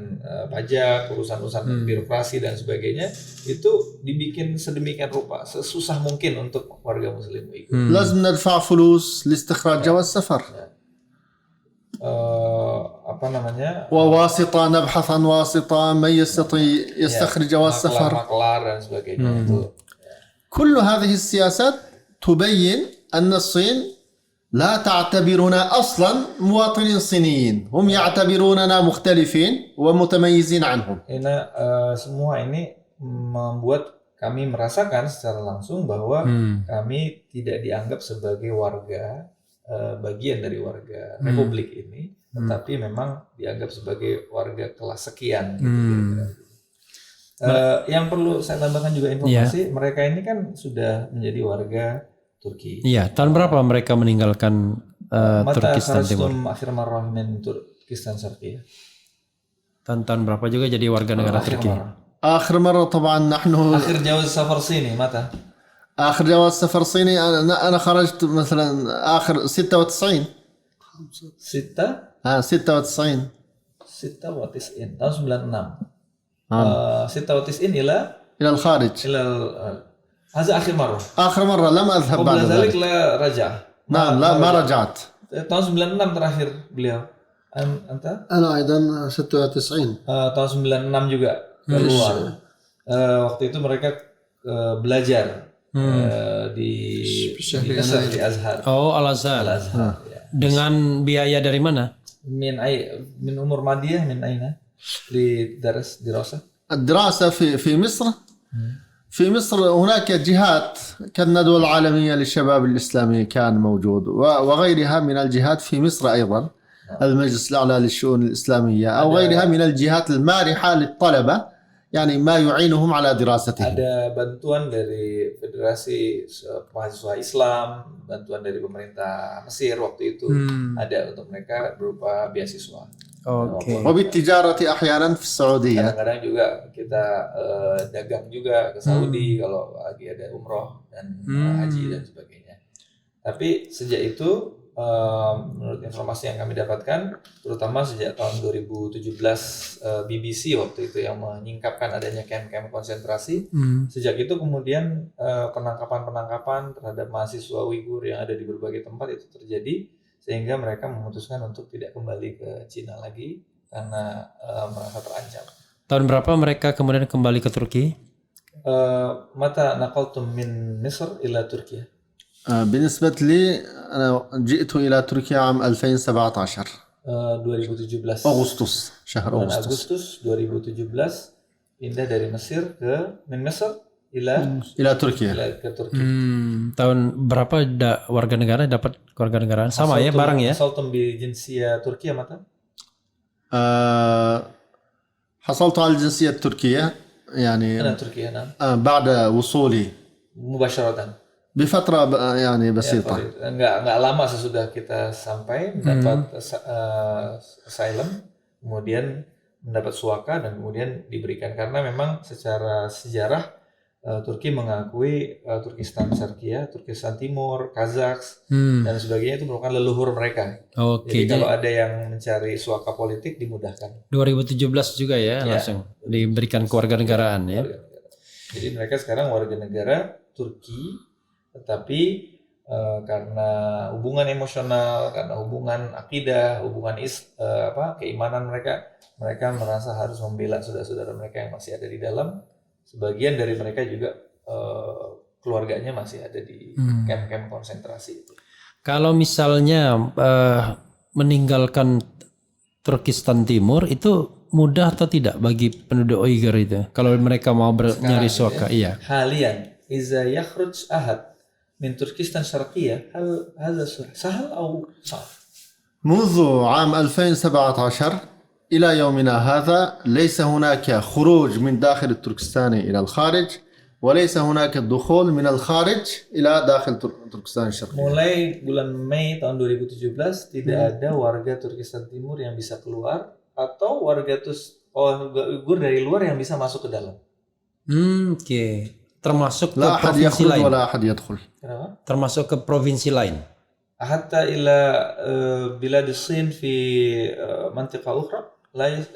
A: pajak, urusan-urusan birokrasi dan sebagainya, itu dibikin sedemikian rupa, sesusah mungkin untuk warga Muslim Uighur.
C: لازم ندفع فلوس لاستخراج جواز سفر.
A: Apa namanya?
C: وواسطة، نبحث عن واسطة من يستطيع يستخرج جواز سفر.
A: maklar dan sebagainya itu.
C: كل هذه السياسات تبين أن الصين لا تعتبرنا أصلا مواطنين صينيين، هم يعتبروننا مختلفين ومتميزين عنهم.
A: Semua ini membuat kami merasakan secara langsung bahwa kami tidak dianggap sebagai warga bagian dari warga Republik ini, tetapi memang dianggap sebagai warga kelas sekian. Yang perlu saya tambahkan juga informasi, mereka ini kan sudah menjadi warga Turki.
B: Iya, tahun berapa mereka meninggalkan Turkistan Timur?
A: Akhir marrah min Turkistan Syarqiyah.
B: Tahun berapa juga jadi warga negara Turki?
C: آخر مرة طبعا نحن
A: Akhir jawaz safar sini mata.
C: آخر جواز سفر صيني أنا خرجت مثلا آخر 96. 96
A: 96 tahun 96. 96
C: إلى الخارج.
A: هذا آخر مرة.
C: آخر مرة لم أذهب بعد
A: قبل ذلك
C: ذلك.
A: لا رجع.
C: نعم لا ما رجعت.
A: tahun 96 terakhir beliau. Anta?
D: أنا أيضا 96.
A: tahun 96 juga keluar. Waktu itu mereka belajar di Mesir, di Azhar.
B: Oh, Al-Azhar.
A: Ya.
B: Dengan biaya dari mana?
A: min umur madiyah min aina li daras dirasa.
C: الدراسة في مصر. في مصر هناك جهات كالندوة العالمية للشباب الإسلامي كان موجود وغيرها من الجهات في مصر أيضا، المجلس الأعلى للشؤون الإسلامية أو غيرها من الجهات المانحة للطلبة يعني ما يعينهم على دراستهم.
A: Ada bantuan dari Federasi Mahasiswa Islam, bantuan dari pemerintah Mesir waktu itu ada untuk mereka berupa beasiswa.
B: Oke.
C: وبالتجارة أحيانا في السعودية.
A: Kadang-kadang juga kita dagang juga ke Saudi kalau lagi ada umroh dan haji dan sebagainya. Tapi sejak itu menurut informasi yang kami dapatkan, terutama sejak tahun 2017 BBC waktu itu yang menyingkapkan adanya kamp-kamp konsentrasi, sejak itu kemudian penangkapan-penangkapan terhadap mahasiswa Uighur yang ada di berbagai tempat itu terjadi, sehingga mereka memutuskan untuk tidak kembali ke Cina lagi karena merasa terancam.
B: Tahun berapa mereka kemudian kembali ke Turki?
A: Mata naqaltum min Misr ila Turkiya.
C: بالنسبة لي أنا جئت إلى تركيا عام 2017
A: 2017
C: أغسطس شهر
A: bulan
C: أغسطس
A: Agustus 2017 pindah dari Mesir ke Mesir
C: إلى تركيا.
A: ke Turki.
B: Tahun berapa warga negara dapat warga negaraan? Sama ya, bareng ya?
A: حصلتم بجنسية تركية متى؟
C: حصلت على الجنسية التركية يعني
A: أنا تركيا نعم.
C: بعد وصولي
A: مباشرة.
C: بفترة يعني بسيطة.
A: Enggak lama sesudah kita sampai mendapat asylum, kemudian mendapat suaka dan kemudian diberikan, karena memang secara sejarah Turki mengakui Turkistan Syarqiyah, Turkistan Timur, Kazakh dan sebagainya itu merupakan leluhur mereka.
B: Oke.
A: Jadi kalau ada yang mencari suaka politik dimudahkan.
B: 2017 juga ya, langsung diberikan kewarganegaraan ya.
A: Jadi mereka sekarang warga negara Turki, tetapi karena hubungan emosional, karena hubungan akidah, hubungan keimanan mereka merasa harus membela saudara-saudara mereka yang masih ada di dalam. Sebagian dari mereka juga keluarganya masih ada di kamp-kamp konsentrasi.
B: Kalau misalnya meninggalkan Turkistan Timur itu mudah atau tidak bagi penduduk Uighur itu? Kalau mereka mau nyari suaka, iya.
A: Halian إذا يخرج أحد من تركستان الشرقية هل هذا سهل أو صعب؟
C: منذ عام 2017 إلى يومنا هذا ليس هناك خروج من داخل التركستان إلى الخارج، وليس هناك الدخول من الخارج إلى داخل تركستان الشرقية.
A: Mulai bulan Mei tahun 2017 tidak ada warga Turkistan Timur yang bisa keluar atau warga Uyghur dari luar yang bisa masuk ke dalam.
B: Oke. Termasuk ke
C: لا أحد
B: provinsi
C: يخرج
B: lain.
C: ولا أحد يدخل.
A: Kenapa?
B: Termasuk ke provinsi lain.
A: حتى إلى بلاد الصين في منطقة أخرى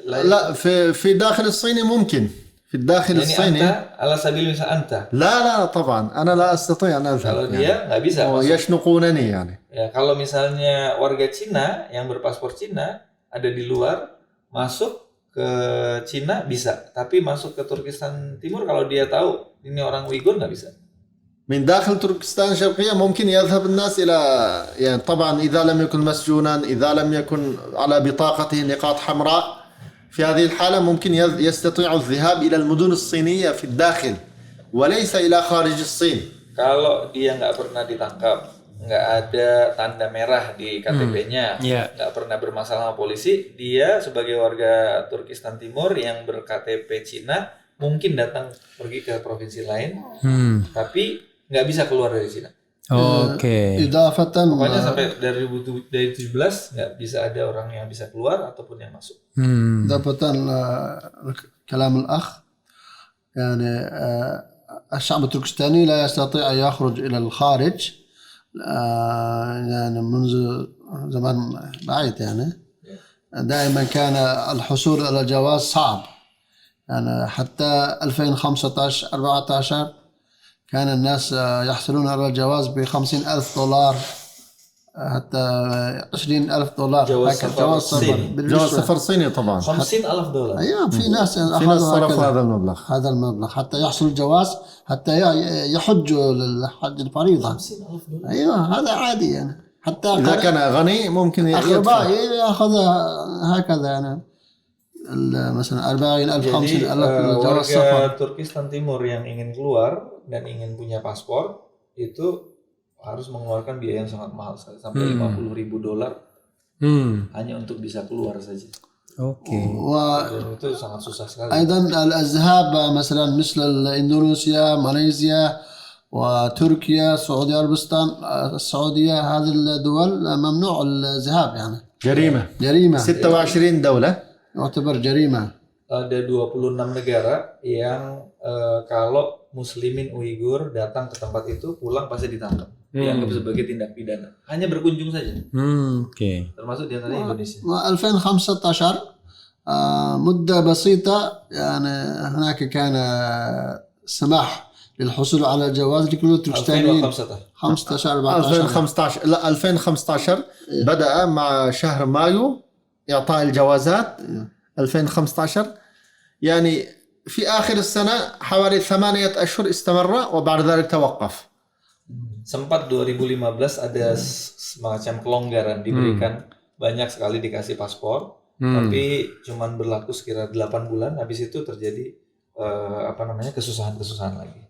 C: لا في داخل الصين ممكن، في الداخل
A: يعني
C: الصيني.
A: أنت على سبيل المثال أنت
C: لا طبعا أنا لا أستطيع أن أذهب.
A: kalau dia nggak bisa masuk.
C: يشنقونني يعني.
A: Ya, kalau misalnya warga Cina yang berpaspor Cina ada di luar masuk ke Cina bisa, tapi masuk ke Turkistan Timur kalau dia tahu ini orang Uighur nggak bisa.
C: من داخل تركستان الشرقية ممكن يذهب الناس إلى، يعني طبعا إذا لم يكن مسجونا، إذا لم يكن على بطاقته نقاط حمراء، في هذه الحالة ممكن يستطيع الذهاب إلى المدن الصينية في الداخل وليس إلى خارج الصين.
A: Kalau dia nggak pernah ditangkap, nggak ada tanda merah di KTP-nya, nggak pernah bermasalah sama polisi, dia sebagai warga Turkistan Timur yang ber-KTP Cina mungkin datang pergi ke provinsi lain, tapi nggak bisa keluar dari Cina.
B: Oke.
D: إضافة
A: Pokoknya sampai dari 2017 nggak bisa ada orang yang bisa keluar ataupun yang masuk.
D: إضافة كلام الأخ، يعني الشعب التركستاني لا يستطيع أن يخرج إلى الخارج يعني منذ زمان بعيد، يعني دائما كان الحصول على جواز صعب، يعني حتى 2015-14 كان الناس يحصلون على الجواز $50,000 حتى $20,000.
A: جواز
C: جواز سفر صيني طبعا.
A: $50,000.
D: أيوة، في ناس
C: في ناس صرفوا هذا المبلغ
D: حتى يحصل الجواز حتى يحجوا للحج الفريضة.
A: $50,000.
D: أيوة، هذا عادي يعني. حتى
C: إذا كان غني ممكن
D: أقرباء يأخذ هكذا يعني مثلا 40,000
A: Jadi
D: 50,000 جواز سفر.
A: warga Turkistan Timur yang ingin keluar dan ingin punya paspor itu harus mengeluarkan biaya yang sangat mahal sekali, sampai $50,000 hanya untuk bisa keluar saja.
B: Oke.
A: Dan itu sangat susah sekali.
D: أيضا الذهاب مثلا مثل إندونيسيا، ماليزيا وتركيا، السعودية عربستان، السعودية، هذه الدول ممنوع الذهاب، يعني
C: جريمة 26 دولة
D: يعتبر جريمة.
A: Ada 26 negara yang kalau muslimin Uighur datang ke tempat itu pulang pasti ditangkap, dianggap sebagai tindak pidana. Hanya berkunjung saja.
B: Oke.
A: Termasuk di antaranya Indonesia.
D: 2015 مدة بسيطة، يعني هناك كان سماح للحصول على الجواز لكل التركستانيين. 15
C: 2015 لا 2015 بدأ مع شهر مايو إعطاء الجوازات. 2015 يعني في آخر السنة حوالي 8 أشهر استمر وبعد ذلك توقف.
A: Sempat 2015 ada semacam kelonggaran diberikan, banyak sekali dikasih paspor, tapi cuman berlaku sekira 8 bulan. Habis itu terjadi kesusahan-kesusahan lagi.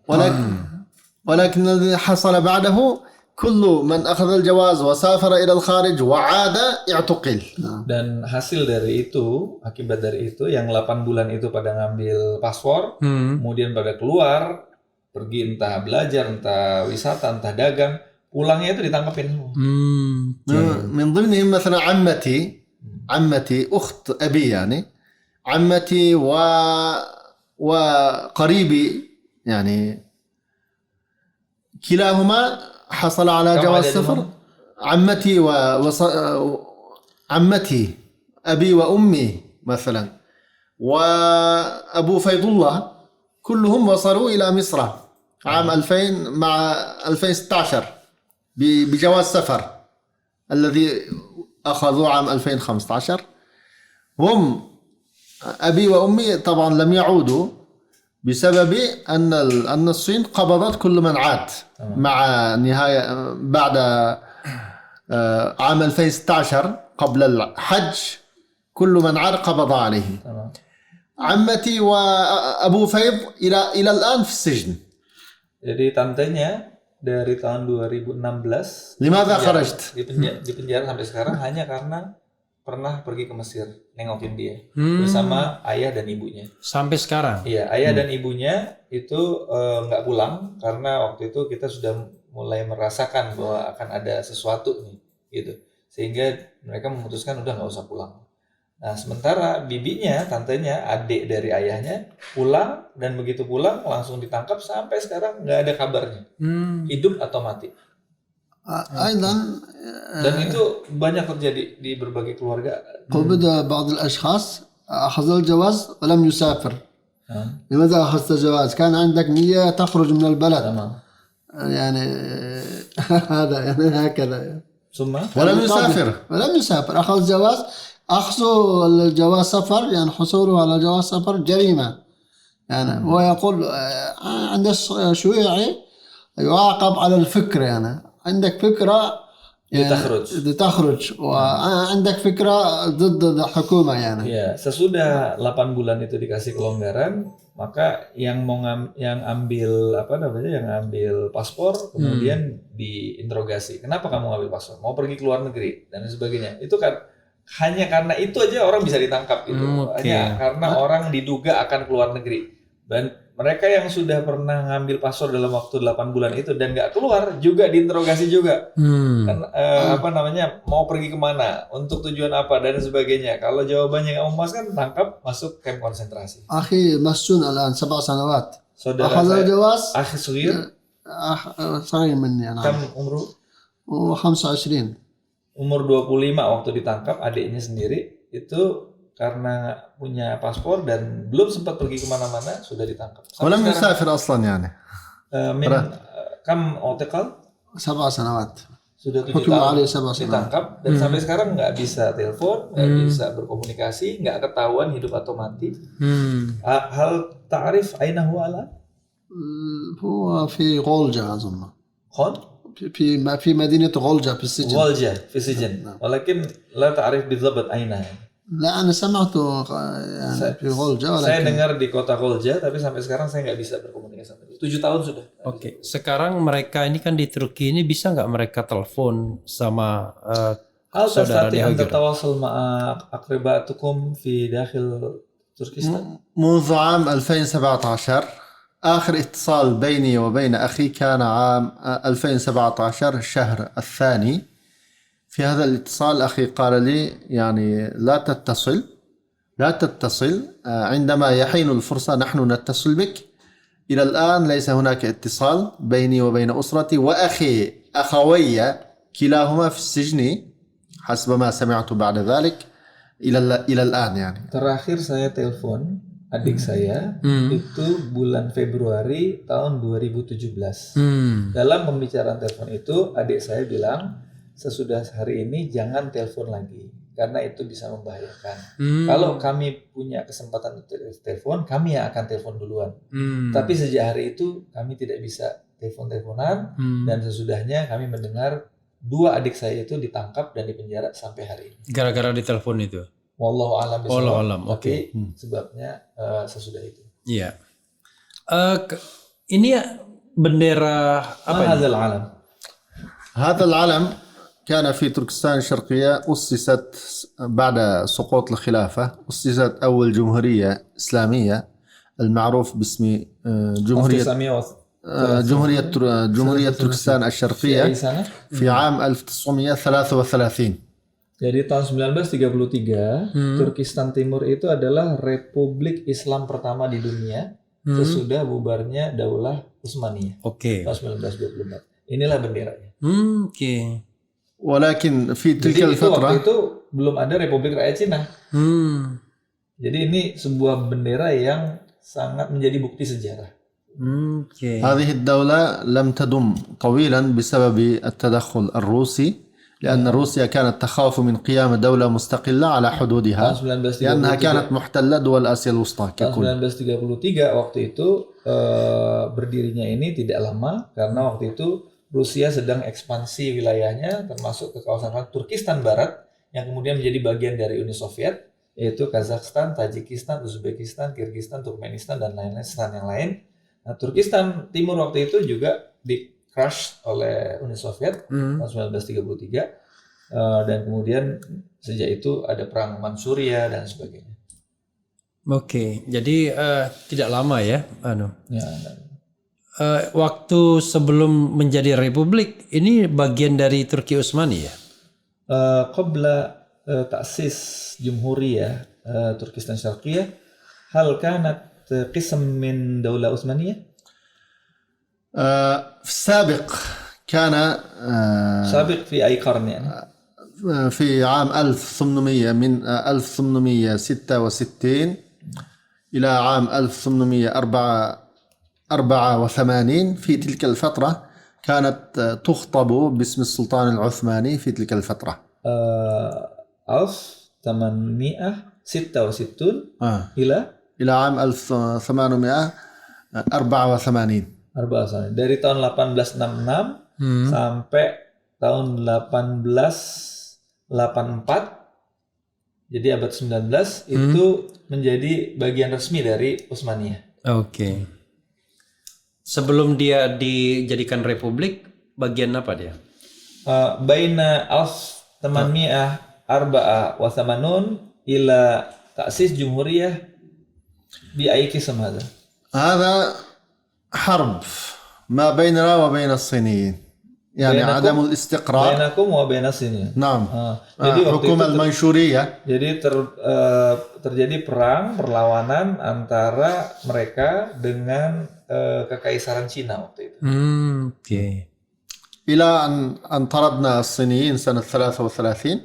C: ولكن الذي حصل بعده كل من أخذ الجواز وسافر إلى الخارج وعاد اعتقل.
A: Dan hasil dari itu, akibat dari itu, yang 8 bulan itu pada ngambil paspor, kemudian pada keluar, pergi entah belajar, entah wisata, entah dagang, pulangnya itu ditangkapin semua.
C: من ضمنهم مثلا عمتي أخت أبي، يعني عمتي وقريبي، يعني كلاهما حصل على جواز سفر. عمتي أبي وأمي مثلا وأبو فيض الله كلهم وصلوا إلى مصر عام 2000 مع 2016 بجواز سفر الذي أخذوه عام 2015. هم أبي وأمي طبعا لم يعودوا بسبب أن الصين قبضت كل من عاد مع نهاية بعد عام 2016 قبل الحج، كل من عاد قبض عليهم. عمتي وأبو فيض إلى الآن في السجن
A: Jadi tantenya dari tahun 2016
C: لماذا خرجت؟
A: di penjara sampai sekarang hanya karena pernah pergi ke Mesir nengokin dia bersama ayah dan ibunya.
B: Sampai sekarang.
A: Iya, ayah dan ibunya itu nggak pulang karena waktu itu kita sudah mulai merasakan bahwa akan ada sesuatu nih, gitu. Sehingga mereka memutuskan udah nggak usah pulang. Nah, sementara bibinya, tantenya, adik dari ayahnya pulang dan begitu pulang langsung ditangkap sampai sekarang nggak ada kabarnya, hidup atau mati.
D: أيضا
A: Dan itu banyak terjadi di berbagai keluarga.
D: قبض بعض الأشخاص أخذ الجواز ولم يسافر. لماذا أخذت الجواز؟ كان عندك نية تخرج من البلد.
A: Sama.
D: يعني هذا يعني هكذا.
A: ثم
C: ولم يسافر.
D: ولم يسافر، أخذ جواز. أخذ الجواز سفر، يعني حصوله على جواز سفر جريمة. يعني هو يقول عند الشيوعي يعاقب على الفكرة. يعني عندك فكرة تخرج وعندك فكرة ضد الحكومة يعني.
A: Ya, sesudah 8 bulan itu dikasih kelonggaran, maka yang ambil paspor kemudian diinterogasi. Kenapa kamu ngambil paspor? Mau pergi ke luar negeri dan sebagainya. Itu kan hanya karena itu aja orang bisa ditangkap gitu. Hanya karena orang diduga akan keluar negeri. Dan mereka yang sudah pernah ngambil paspor dalam waktu 8 bulan itu dan nggak keluar juga diinterogasi juga. Mau pergi kemana, untuk tujuan apa dan sebagainya. Kalau jawabannya nggak memuaskan, tangkap, masuk camp konsentrasi.
D: أخي مسجون الآن 7 سنوات.
A: Saudara
D: أخذ
A: saya,
D: الجواز
A: akhi Sugir,
D: صغير مني أنا.
A: kan umur
D: 25.
A: umur 25 waktu ditangkap, adiknya sendiri itu karena punya paspor dan belum sempat pergi kemana-mana sudah ditangkap.
C: ولم يسافر أصلا يعني.
A: Kam otekal
D: 7 سنوات.
A: sudah 7
D: حكم
A: tahun
D: عليه 7 سنوات.
A: ditangkap dan sampai sekarang nggak bisa telepon, nggak bisa berkomunikasi, nggak ketahuan hidup atau mati. Hal ta'rif aina huwa ala?
D: هو في غولجا أظن.
A: Khon?
D: في مدينة غولجا في السجن.
A: Walja fi sijn. Walakin la ta'rif بالضبط aina.
D: لا أنا سمعته يعني في غولجا.
A: Saya dengar di kota Golja, tapi sampai sekarang saya nggak bisa berkomunikasi sama dia. 7 tahun sudah.
B: Oke, sekarang mereka ini kan di Turki ini bisa nggak mereka telepon sama
A: Hal
B: saudara
A: tastati
B: di
A: an
B: Uyghur?
A: tatawasal ma'a aqribatukum fi dakhil Turkistan?
C: منذ عام 2017 آخر اتصال بيني وبين أخي كان عام 2017 الشهر الثاني. في هذا الاتصال أخي قال لي يعني لا تتصل عندما يحين الفرصة نحن نتصل بك. إلى الآن ليس هناك اتصال بيني وبين أسرتي أخوي كلاهما في السجن حسب ما سمعت بعد ذلك إلى الآن يعني.
A: Terakhir saya telepon adik saya itu bulan Februari tahun 2017. Dalam pembicaraan telepon itu adik saya bilang, sesudah hari ini jangan telepon lagi karena itu bisa membahayakan. Kalau kami punya kesempatan untuk telepon, kami yang akan telepon duluan. Tapi sejak hari itu kami tidak bisa telepon-teleponan dan sesudahnya kami mendengar 2 adik saya itu ditangkap dan dipenjara sampai hari ini.
B: Gara-gara ditelepon itu.
A: Wallahu a'lam bishawab.
B: Wallahu a'lam,
A: Tapi sebabnya sesudah itu.
B: Iya. Ini bendera apa ini?
A: Hadzal alam.
C: هذا العلم كان في تركستان الشرقية أسست بعد سقوط الخلافة. أسست أول جمهورية إسلامية المعروف باسم جمهورية تركستان الشرقية في عام 1933.
A: Jadi tahun 1933 Turkistan Timur itu adalah Republik Islam pertama di dunia sesudah bubarnya Daulah Utsmaniyah.
B: Oke.
A: Tahun 1924. Inilah benderanya.
B: Oke.
C: ولكن في تلك
A: Jadi itu waktu
C: الفترة
A: itu belum ada Republik Rakyat Cina. Jadi ini sebuah bendera yang sangat menjadi bukti sejarah.
B: Oke.
C: هذه الدولة لم تدم طويلا بسبب التدخل الروسي لأن روسيا كانت تخاف من قيام دولة مستقلة على حدودها
A: Tahun 1933.
C: لأنها كانت محتلة دول آسيا الوسطى
A: Tahun
C: ككل.
A: 1933 waktu itu berdirinya ini tidak lama karena waktu itu Rusia sedang ekspansi wilayahnya termasuk ke kawasan Turkistan Barat yang kemudian menjadi bagian dari Uni Soviet, yaitu Kazakhstan, Tajikistan, Uzbekistan, Kirgistan, Turkmenistan dan lain-lain yang lain. Nah, Turkistan Timur waktu itu juga di crush oleh Uni Soviet tahun 1933 dan kemudian sejak itu ada perang Manchuria dan sebagainya.
B: Oke, jadi tidak lama ya,
A: Ya,
B: waktu sebelum menjadi republik ini bagian dari Turki Utsmani ya.
A: قبل تأسيس جمهورية تركستان الشرقية هل كانت قسم من دولة عثمانية؟
C: في السابق كان
A: سابق في أي قرن يعني؟
C: في عام 1800 من 1866 إلى عام 1884 في تلك الفترة كانت تخطب باسم السلطان العثماني في تلك الفترة
A: 1866
C: إلى عام 1884
A: dari tahun 1866 sampai tahun 1884 jadi abad 19 itu menjadi bagian resmi dari Utsmaniyah.
B: Oke. Sebelum dia dijadikan republik, bagian apa dia?
A: Baina 1884 ila ta'sis jumhuriyah bi ay qism hada?
C: هذا حرب ما بيننا وبين الصينيين يعني عدم الاستقرار
A: bainakum wa bainas sini.
C: نعم
A: Jadi waktu
C: الحكومة
A: itu
C: المنشورية
A: jadi terjadi perlawanan antara mereka dengan kekaisaran Cina waktu itu.
B: Oke.
C: إلى أن طردنا الصينيين سنة 33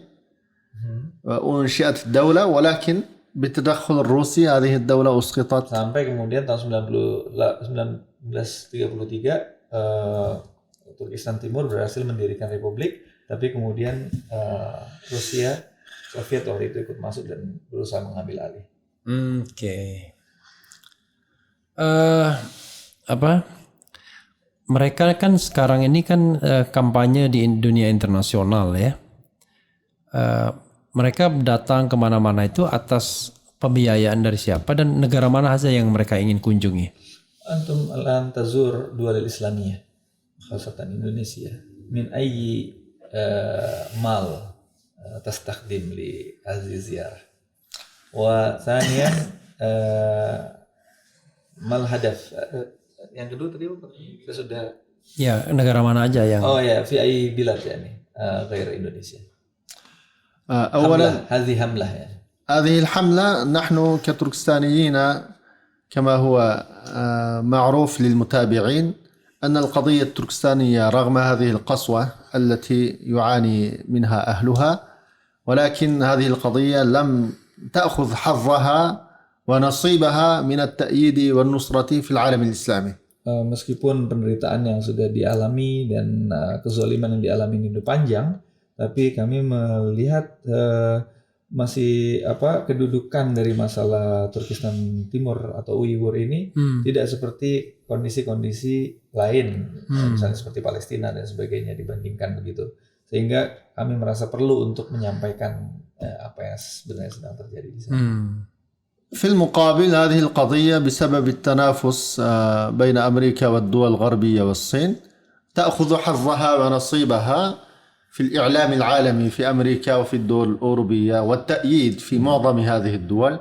C: وأنشئت الدولة ولكن بتدخل الروسي هذه الدولة أسقطت.
A: Sampai kemudian tahun 1933 Turkistan Timur berhasil mendirikan republik, tapi kemudian Rusia Soviet waktu itu ikut masuk dan berusaha mengambil alih.
B: Oke. Mereka kan sekarang ini kan kampanye di dunia internasional ya. Mereka datang kemana-mana itu atas pembiayaan dari siapa dan negara mana saja yang mereka ingin kunjungi?
A: Antum al-an tazur dual al-islamiyah khasatan Indonesia min ayyi mal tastakhdim li hadhihi ziyarah wa thaniyan mal hadaf yang kedua tadi kita sudah
B: ya negara mana aja yang
A: fi ayyi bilad yani ghair Indonesia.
C: أولا
A: هذه حملة يعني.
C: هذه الحملة نحن كتركستانيين كما هو معروف للمتابعين أن القضية التركستانية رغم هذه القسوة التي يعاني منها أهلها ولكن هذه القضية لم تأخذ حظها ونصيبها من التأييد والنصرة في العالم الإسلامي.
A: Meskipun penderitaan yang sudah dialami dan kezaliman yang dialami itu panjang, tapi kami melihat masih kedudukan dari masalah Turkistan Timur atau Uighur ini tidak seperti kondisi-kondisi lain, misalnya seperti Palestina dan sebagainya dibandingkan begitu. Sehingga kami merasa perlu untuk menyampaikan apa yang sebenarnya sedang terjadi di sana.
C: في المقابل هذه القضية بسبب التنافس بين أمريكا والدول الغربية والصين تأخذ حظها ونصيبها في الإعلام العالمي في أمريكا وفي الدول الأوروبية والتأييد في معظم هذه الدول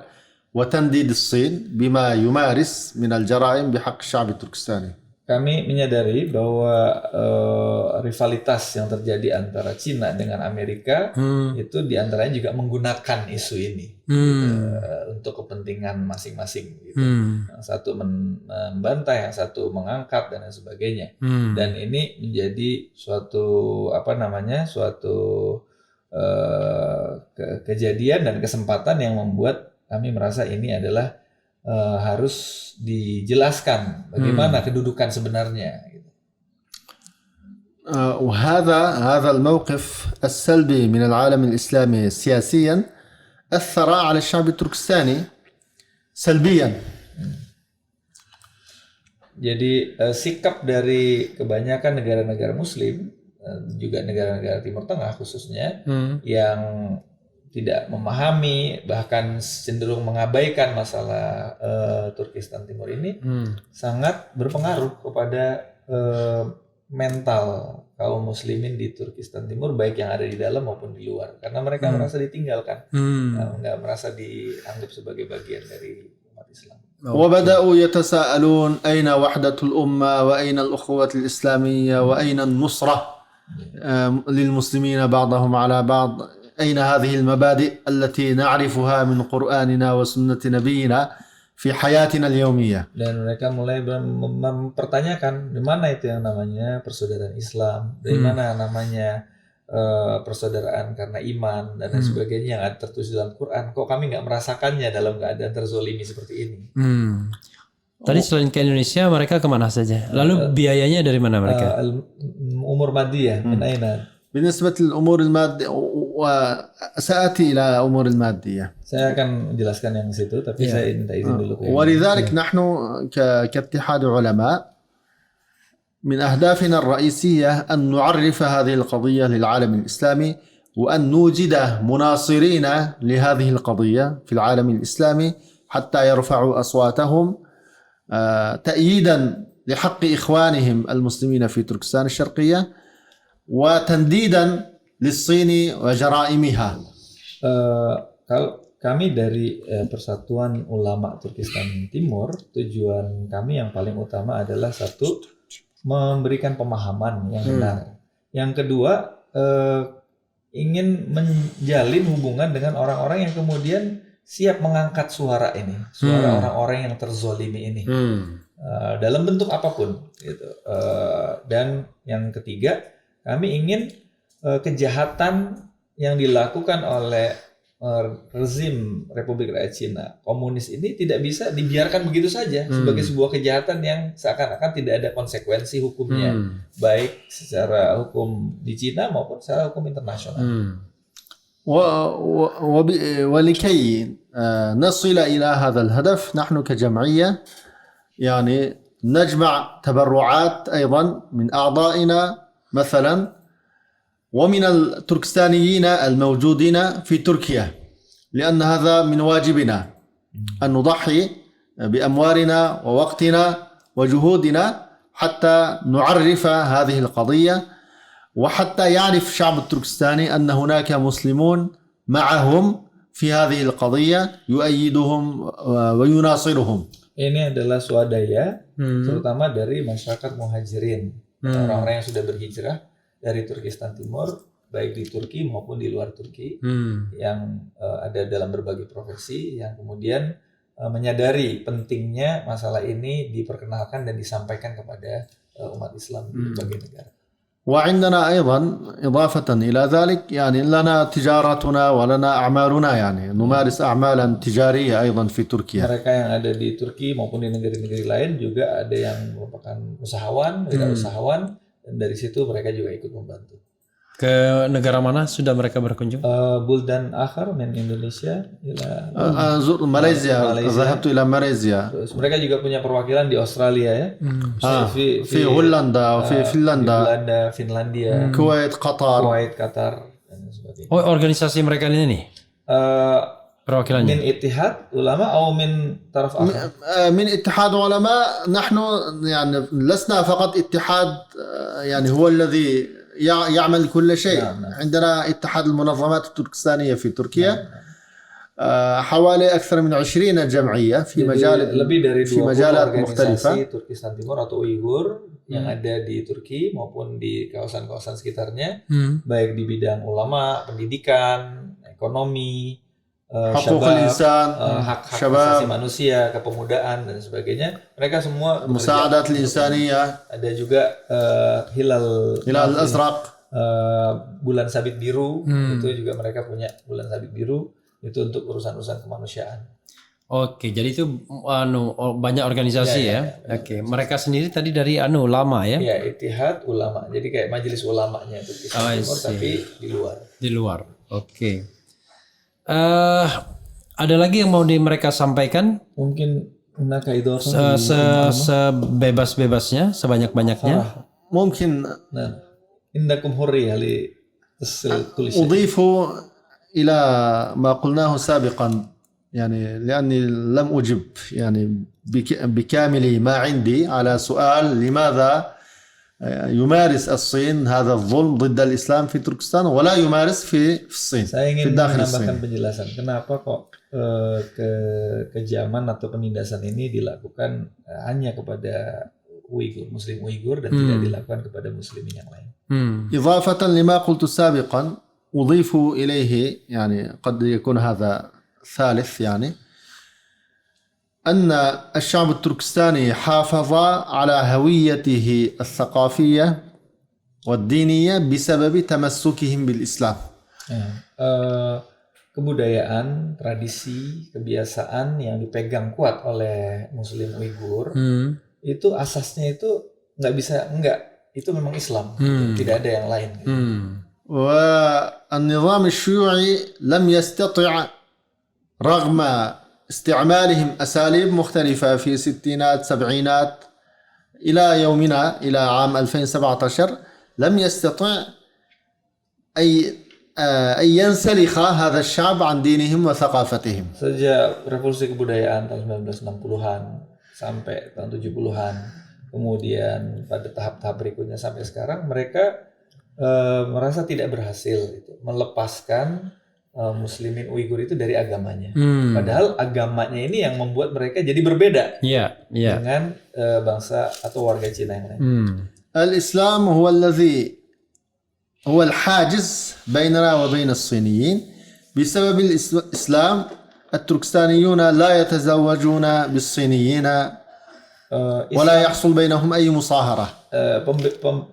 C: وتنديد الصين بما يمارس من الجرائم بحق الشعب التركستاني.
A: Kami menyadari bahwa rivalitas yang terjadi antara Cina dengan Amerika itu diantaranya juga menggunakan isu ini untuk kepentingan masing-masing. Gitu. Yang satu membantai, yang satu mengangkat dan sebagainya. Dan ini menjadi suatu kejadian dan kesempatan yang membuat kami merasa ini adalah harus dijelaskan bagaimana kedudukan sebenarnya.
C: وهذا الموقف السلبي من العالم الإسلامي سياسيا أثر على الشعب التركستاني سلبيا.
A: Jadi sikap dari kebanyakan negara-negara Muslim, juga negara-negara Timur Tengah khususnya, yang tidak memahami, bahkan cenderung mengabaikan masalah Turkistan Timur ini sangat berpengaruh kepada mental kaum muslimin di Turkistan Timur, baik yang ada di dalam maupun di luar, karena mereka merasa ditinggalkan, nggak merasa dianggap sebagai bagian dari umat Islam.
C: وبدأوا يتساءلون أين وحدة الأمة وأين الأخوة الإسلامية وأين النصرة للمسلمين بعضهم على بعض أين هذه المبادئ التي نعرفها من قرآننا وسنة نبينا في حياتنا اليومية.
A: Dan mereka mulai mempertanyakan di mana itu yang namanya persaudaraan Islam, dari mana namanya persaudaraan karena iman dan lain sebagainya yang ada tertulis dalam Quran. Kok kami nggak merasakannya dalam keadaan terzolimi seperti ini?
B: Tadi selain ke Indonesia mereka kemana saja? Lalu biayanya dari mana mereka?
A: Umur madiyah, min aina?
C: بالنسبة للأمور المادية وسأتي إلى أمور المادية.
A: Saya akan menjelaskan yang situ, tapi saya minta izin dulu.
C: ولذلك نحن كاتحاد علماء من أهدافنا الرئيسية أن نعرف هذه القضية للعالم الإسلامي وأن نوجد مناصرين لهذه القضية في العالم الإسلامي حتى يرفعوا أصواتهم تأييدا لحق إخوانهم المسلمين في تركستان الشرقية وتنديدا للصين وجرائمها.
A: Kalau kami dari Persatuan Ulama Turkistan Timur, tujuan kami yang paling utama adalah satu, memberikan pemahaman yang benar. Yang kedua, ingin menjalin hubungan dengan orang-orang yang kemudian siap mengangkat suara ini, suara orang-orang yang terzolimi ini, dalam bentuk apapun. Gitu. Dan yang ketiga, kami ingin kejahatan yang dilakukan oleh rezim Republik Rakyat Cina komunis ini tidak bisa dibiarkan begitu saja sebagai sebuah kejahatan yang seakan-akan tidak ada konsekuensi hukumnya, baik secara hukum di Cina maupun secara hukum internasional.
C: ولكي نصل إلى هذا الهدف نحن كجمعية يعني نجمع تبرعات أيضا من أعضائنا مثلا ومن التركستانيين الموجودين في تركيا، لأن هذا من واجبنا أن نضحي بأموالنا ووقتنا وجهودنا حتى نعرف هذه القضية وحتى يعرف الشعب التركستاني أن هناك مسلمون معهم في هذه القضية يؤيدهم ويناصرهم.
A: Ini adalah swadaya terutama dari masyarakat muhajirin, orang-orang yang sudah berhijrah dari Turkistan Timur, baik di Turki maupun di luar Turki, yang ada dalam berbagai profesi, yang kemudian menyadari pentingnya masalah ini diperkenalkan dan disampaikan kepada umat Islam di berbagai negara.
C: وعندنا أيضا إضافة إلى ذلك يعني لنا تجارتنا ولنا أعمالنا يعني نمارس أعمالا تجارية أيضا في تركيا.
A: Mereka yang ada di Turki maupun di negeri-negeri lain juga ada yang merupakan usahawan, wirausahawan, dan dari situ mereka juga ikut membantu.
B: Ke negara mana sudah mereka berkunjung?
A: Buldan akhar min Indonesia ila
C: ماليزيا. ذهبت إلى ماليزيا.
A: Terus mereka juga punya perwakilan di Australia ya.
C: في هولندا وفي فنلندا.
A: Belanda, Finlandia,
C: Kuwait, Qatar.
A: Qatar dan sebagainya.
B: Oh, organisasi mereka ini nih. Perwakilannya.
A: Min Ittihad Ulama atau min taraf akhar?
C: من اتحاد علماء نحن يعني لسنا فقط اتحاد يعني هو الذي يعمل كل شيء. عندنا اتحاد المنظمات التركستانية في تركيا حوالي أكثر من 20 جمعية في مجال
A: lebih dari 20
C: في مجالات
A: organisasi
C: مختلفة.
A: Turkistan Timur atau Uighur yang ada di Turki maupun di kawasan-kawasan sekitarnya, baik di bidang ulama, pendidikan, ekonomi,
C: حقوق الإنسان,
A: hak asasi manusia, kepemudaan dan sebagainya. Mereka semua
C: مساعدات الإنسانية.
A: Ada juga Hilal
C: الأزرق.
A: bulan sabit biru, itu juga mereka punya bulan sabit biru, itu untuk urusan-urusan kemanusiaan.
B: Oke, jadi itu banyak organisasi ya. Oke, mereka sendiri tadi dari ulama ya?
A: Ya, Ittihad Ulama. Jadi kayak majelis ulamanya itu di Timur tapi di luar.
B: Di luar. Oke. Ada lagi yang mau mereka sampaikan?
A: Mungkin
B: sebebas-bebasnya, sebanyak-banyaknya.
C: ممكن
A: Indakum hurriyah li tulis.
C: أضيف إلى ما قلناه سابقا يعني لأني لم أجب يعني بكامل ما عندي على سؤال لماذا يمارس الصين هذا الظلم ضد الإسلام في تركستان ولا يمارس في الصين
A: Saya
C: في
A: ingin
C: الداخل
A: menambahkan
C: الصيني.
A: penjelasan kenapa kok kejaman atau penindasan ini dilakukan hanya kepada Uighur, Muslim Uighur dan tidak dilakukan kepada Muslimin yang lain.
C: إضافة لما قلت سابقا أضيف إليه يعني قد يكون هذا ثالث يعني أن الشعب التركستاني حافظ على هويته الثقافية والدينية بسبب تمسكهم بالإسلام.
A: Kebudayaan, tradisi, kebiasaan yang dipegang kuat oleh Muslim Uighur itu asasnya itu itu memang Islam, tidak ada yang lain.
C: والنظام الشيوعي لم يستطع رغم استعمالهم أساليب مختلفة في الستينات سبعينات إلى يومنا إلى عام 2017 لم يستطع أن ينسلخ هذا الشعب عن دينهم وثقافتهم.
A: Sejak revolusi kebudayaan tahun 1960-an sampai tahun 70-an, kemudian pada tahap-tahap berikutnya sampai sekarang mereka merasa tidak berhasil melepaskan Muslimin Uighur itu dari agamanya. Padahal agamanya ini yang membuat mereka jadi berbeda dengan bangsa atau warga Cina yang lain.
C: الإسلام هو الحاجز بيننا وبين الصينيين. بسبب الإسلام التركستانيون لا يتزوجون بالصينيين ولا يحصل بينهم أي مصاهرة.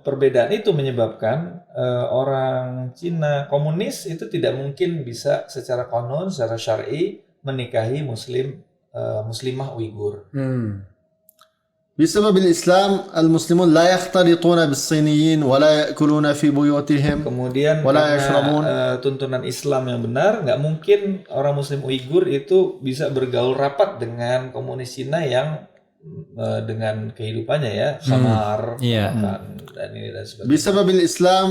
A: Perbedaan itu menyebabkan orang Cina komunis itu tidak mungkin bisa secara konon, secara syar'i menikahi muslimah Uighur.
C: بسبب الإسلام المسلمون لا يختلطون بالصينيين ولا يأكلون في بيوتهم
A: Kemudian
C: ولا يشربون.
A: tuntunan Islam yang benar, nggak mungkin orang Muslim Uighur itu bisa bergaul rapat dengan komunis Cina yang dengan kehidupannya ya khamar dan ini dan sebagainya.
C: بسبب الإسلام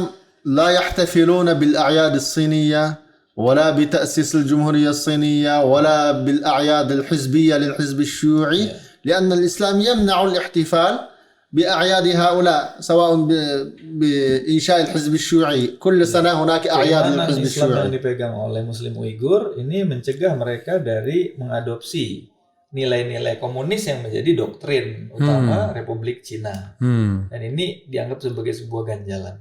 C: لا يحتفلون بالأعياد الصينية ولا بتأسيس الجمهورية الصينية ولا بالأعياد الحزبية للحزب الشيوعي لأن الإسلام يمنع الاحتفال بأعياد هؤلاء سواء بإنشاء الحزب الشيوعي كل سنة هناك أعياد للحزب
A: Islam
C: الشيوعي.
A: yang dipegang oleh Muslim Uighur ini mencegah mereka dari mengadopsi nilai-nilai komunis yang menjadi doktrin utama Republik Cina. Dan ini dianggap sebagai sebuah ganjalan.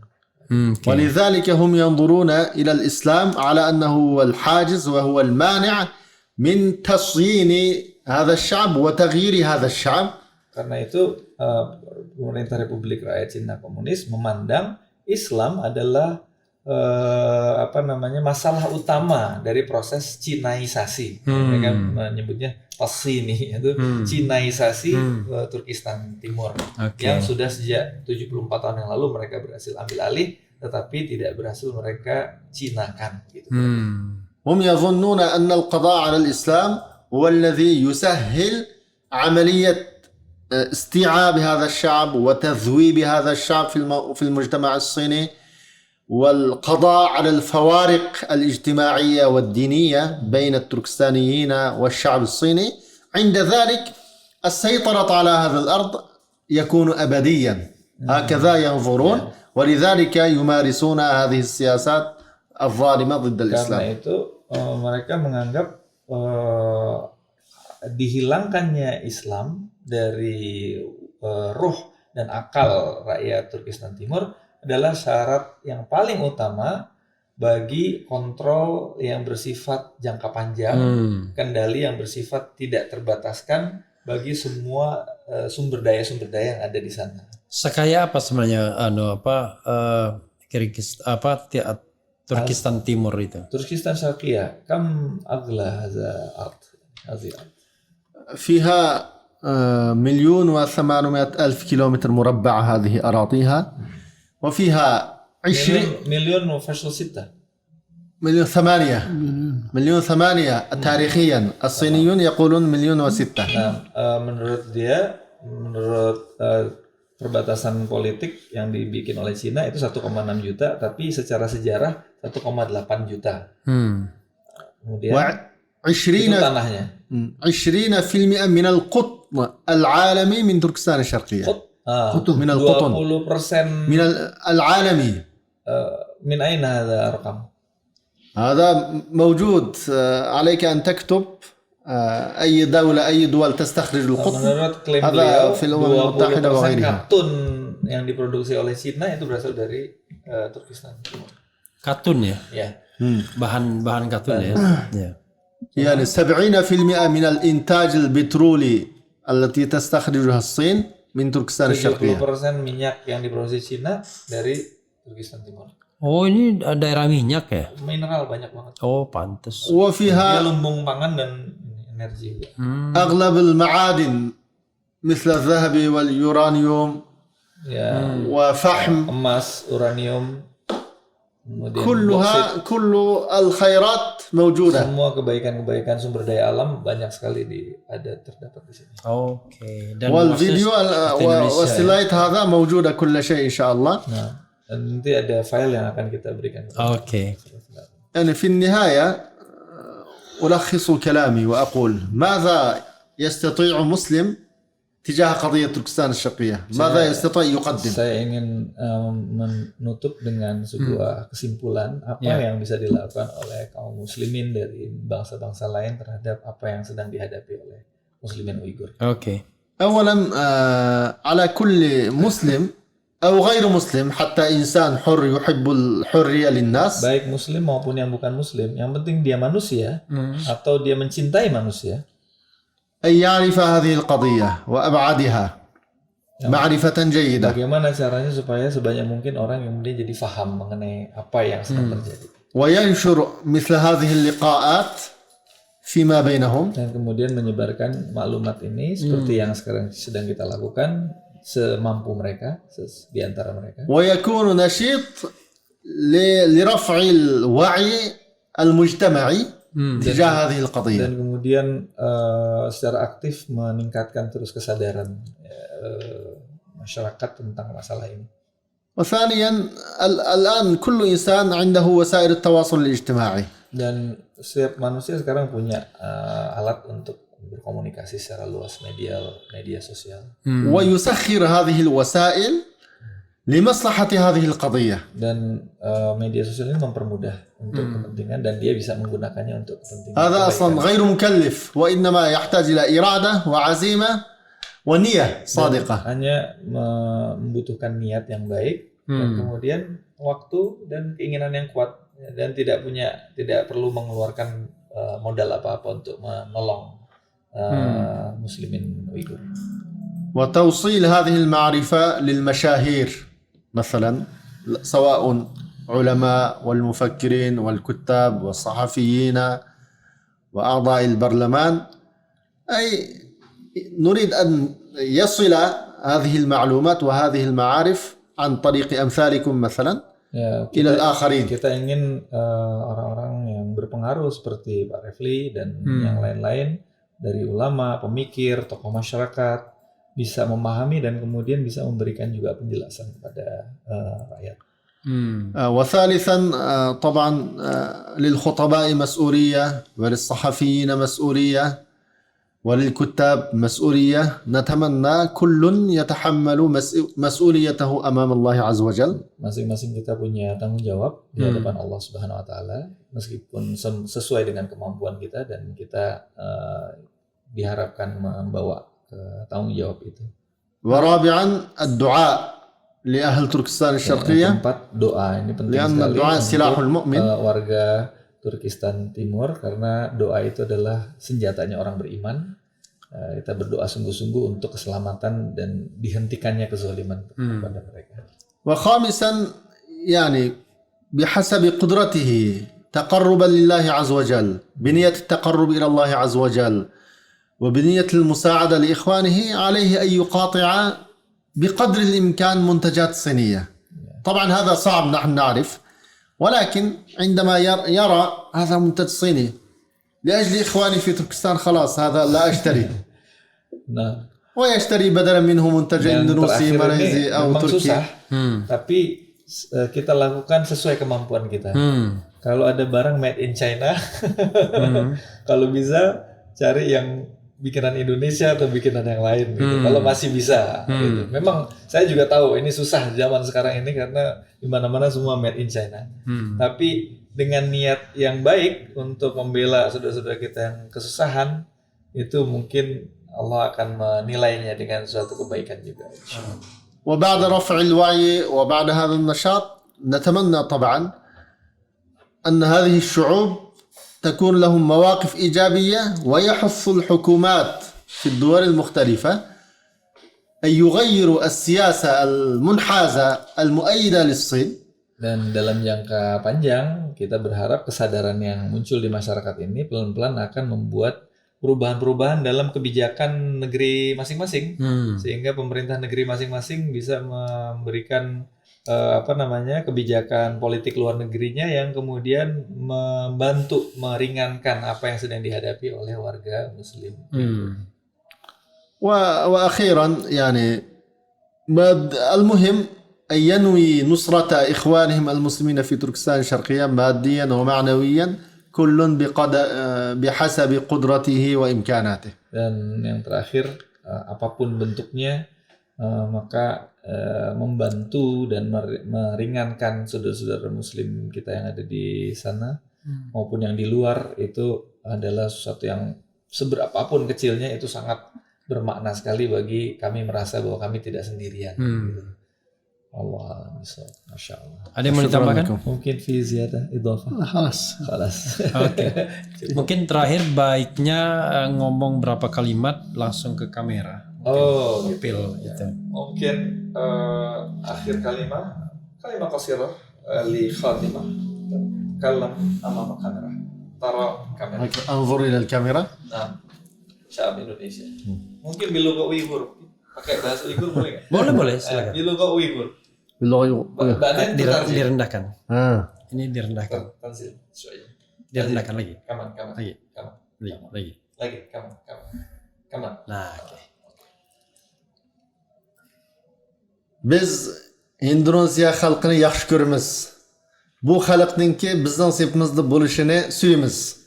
C: ولذلك هم ينظرون إلى الإسلام على أنه هو الحاجز وهو المانع من تصيين هذا الشعب وتغيير هذا الشعب.
A: Karena itu pemerintah Republik Rakyat Cina Komunis memandang Islam adalah masalah utama dari proses Cinaisasi. Mereka menyebutnya Tasini, yaitu Cinaisasi Turkistan Timur yang sudah sejak 74 tahun yang lalu mereka berhasil ambil alih, tetapi tidak berhasil mereka Cinakan. Gitu.
C: هم يظنون أن القضاء على الإسلام هو الذي يسهل عملية استيعاب هذا الشعب وتذويب هذا الشعب في المجتمع الصيني والقضاء على الفوارق الاجتماعية والدينية بين التركستانيين والشعب الصيني. عند ذلك السيطرة على هذا الأرض يكون أبديا. هكذا ينظرون ولذلك يمارسون هذه السياسات الظالمة ضد الإسلام.
A: Karena itu mereka menganggap dihilangkannya Islam dari ruh dan akal rakyat Turkistan Timur adalah syarat yang paling utama bagi kontrol yang bersifat jangka panjang, kendali yang bersifat tidak terbataskan bagi semua sumber daya yang ada di sana.
B: Sekaya apa sebenarnya Turkistan Timur itu?
A: Turkistan Syarqiyah kam agla hadza ard.
C: فيها 1,800,000 كيلومتر مربع هذه أراضيها وفيها 20
A: مليون وفاصل 6
C: مليون ثمانية تاريخيا. الصينيون يقولون 1,600,000.
A: menurut perbatasan politik yang dibikin oleh Cina itu 1,6 juta, tapi secara sejarah 1,8 juta. Kemudian
C: و20
A: itu tanahnya.
C: 20% من القطن العالمي من تركستان الشرقية. من القطن
A: 20%
C: من العالمي.
A: من أين هذا رقم؟
C: هذا موجود. عليك أن تكتب أي دولة أي دول تستخرج القطن.
A: Menurut klaim
C: هذا
A: beliau,
C: في الأمم المتحدة
A: 20%
C: وغيرها.
A: katun yang diproduksi oleh Cina itu berasal dari Turkistan.
B: Katun ya,
A: Ya.
B: bahan katun ya. Ya.
C: يعني 70% من الإنتاج البترولي التي تستخرجها الصين من تركستان الشرقية.
A: 70% minyak yang diproduksi Cina dari Turkistan Timur.
B: Oh ini daerah minyak ya?
A: Mineral banyak banget.
B: Oh pantes.
A: Dia
C: وفيها
A: lumbung pangan dan energi juga.
C: أغلب المعادن مثل الذهب واليورانيوم
A: Ya,
C: وفحم.
A: emas, uranium, kemudian boksit.
C: كل الخيرات موجودة.
A: Semua kebaikan-kebaikan sumber daya alam banyak sekali terdapat di sini.
B: Oke. Dan
C: والفيديو
B: maksudnya Indonesia
C: والسلايد هذا موجودة كل شيء إن شاء الله.
A: Nah, dan nanti ada file yang akan kita berikan.
B: Oke.
C: يعني في النهاية ألخص كلامي وأقول ماذا يستطيع مسلم تجاه قضية تركستان الشرقية؟ ماذا يستطيع يقدم؟
A: Saya ingin menutup dengan sebuah kesimpulan apa yang bisa dilakukan oleh kaum muslimin dari bangsa-bangsa lain terhadap apa yang sedang dihadapi oleh muslimin Uighur.
B: Oke.
C: أولا على كل مسلم أو غير مسلم حتى إنسان حر يحب الحرية للناس
A: Baik muslim maupun yang bukan muslim, yang penting dia manusia atau dia mencintai manusia,
C: أن يعرف هذه القضية وأبعادها معرفة جيدة.
A: bagaimana caranya supaya sebanyak mungkin orang yang kemudian jadi faham mengenai apa yang sedang terjadi.
C: وينشر مثل هذه اللقاءات فيما بينهم.
A: Dan kemudian menyebarkan maklumat ini seperti yang sekarang sedang kita lakukan semampu mereka di antara mereka.
C: ويكون نشيط لرفع الوعي المجتمعي تجاه هذه القضية.
A: Dan kemudian secara aktif meningkatkan terus kesadaran masyarakat tentang masalah ini.
C: وثانيا الآن كل إنسان عنده وسائل التواصل الاجتماعي.
A: Dan setiap manusia sekarang punya alat untuk berkomunikasi secara luas, media sosial.
C: ويسخر هذه الوسائل لمصلحة هذه القضية.
A: Dan media sosial ini mempermudah untuk kepentingan dan dia bisa menggunakannya untuk kepentingan.
C: هذا أصلا غير مكلف وإنما يحتاج إلى إرادة وعزيمة ونية صادقة.
A: Hanya membutuhkan niat yang baik dan kemudian waktu dan keinginan yang kuat dan tidak perlu mengeluarkan modal apa-apa untuk menolong muslimin Uighur.
C: وتوصيل هذه المعرفة للمشاهير مثلا سواء علماء والمفكرين والكتاب والصحفيين وأعضاء البرلمان. أي نريد أن يصل هذه المعلومات وهذه المعارف عن طريق أمثالكم مثلا إلى الآخرين.
A: Kita ingin orang-orang yang berpengaruh seperti Pak Refli dan yang lain-lain dari ulama, pemikir, tokoh masyarakat bisa memahami dan kemudian bisa memberikan juga penjelasan kepada rakyat.
C: وثالثا طبعا للخطباء مسؤولية وللصحفيين مسؤولية وللكتاب مسؤولية. نتمنى كل يتحمل مسؤوليته أمام الله عز وجل.
A: Masing-masing kita punya tanggung jawab di hadapan Allah Subhanahu wa taala meskipun sesuai dengan kemampuan kita dan kita diharapkan membawa tanggung jawab itu.
C: ورابعا الدعاء لأهل تركستان الشرقية.
A: Tempat doa ini penting
C: لأن
A: sekali
C: الدعاء سلاح
A: untuk
C: المؤمن.
A: warga Turkistan Timur karena doa itu adalah senjatanya orang beriman. Kita berdoa sungguh-sungguh untuk keselamatan dan dihentikannya kezaliman kepada mereka.
C: وخامسا يعني بحسب قدرته تقربا لله عز وجل بنية التقرب إلى الله عز وجل وبنية المساعدة لإخوانه عليه أن يقاطع بقدر الإمكان منتجات صينية. طبعا هذا صعب نحن نعرف ولكن عندما يرى هذا منتج صيني لأجل إخواني في تركستان خلاص هذا لا أشتري.
A: Nah,
C: ويشتري بدلا منه منتج
A: yang
C: إندونيسي
A: terakhir
C: ماليزي
A: ini
C: أو
A: memang
C: تركي.
A: susah, tapi kita lakukan sesuai kemampuan kita. kalau ada barang made in China, kalau bisa cari yang bikinan Indonesia atau bikinan yang lain gitu. Kalau masih bisa gitu. Memang saya juga tahu ini susah zaman sekarang ini karena di mana-mana semua made in China. Tapi dengan niat yang baik untuk membela saudara-saudara kita yang kesusahan, itu mungkin Allah akan menilainya dengan suatu kebaikan juga.
C: وبعد رفع الوعي وبعد هذا النشاط نتمنى طبعا أن هذه الشعوب تكون لهم مواقف إيجابية ويحث الحكومات في الدول المختلفة أن يغيروا السياسة المنحازة المؤيدة للصين.
A: Dan dalam jangka panjang kita berharap kesadaran yang muncul di masyarakat ini pelan-pelan akan membuat perubahan-perubahan dalam kebijakan negeri masing-masing, sehingga pemerintah negeri masing-masing bisa memberikan kebijakan politik luar negerinya yang kemudian membantu meringankan apa yang sedang dihadapi oleh warga Muslim.
C: وأخيرا يعني المهم أن ينوي نصرة إخوانهم المسلمين في تركستان الشرقية ماديا ومعنويا كل بحسب قدرته وإمكاناته.
A: Dan yang terakhir, apapun bentuknya, maka membantu dan meringankan saudara-saudara Muslim kita yang ada di sana maupun yang di luar, itu adalah sesuatu yang seberapapun kecilnya itu sangat bermakna sekali bagi kami merasa bahwa kami tidak sendirian. Allah, masya Allah.
B: Ada yang mau ditambahkan?
A: Mungkin fi ziyadah idhafah. Khalas.
B: Oke. Mungkin terakhir baiknya ngomong berapa kalimat langsung ke kamera.
A: Oh,
B: Pil gitu.
A: Mungkin akhir kalimat qasirah li khatimah. Kalam amama kamera. Tara kamera.
C: أنظر إلى الكاميرا.
A: Nah, Syam Indonesia. Mungkin biloga Uighur. Pakai bahasa Uighur boleh nggak?
B: Boleh, silakan.
A: Biloga Uighur.
C: باللغة
B: Direndahkan.
C: آه.
B: Ini direndahkan.
A: Tanzil. Syu'ib.
B: Direndahkan lagi.
A: Kaman.
B: Lagi.
A: Kaman.
B: Lagi.
A: Kaman.
B: Nah, oke.
C: Biz Indoneziya xalqini yaxshi ko'ramiz. Bu xalqninki bizning sepimizda bo'lishini suyamiz.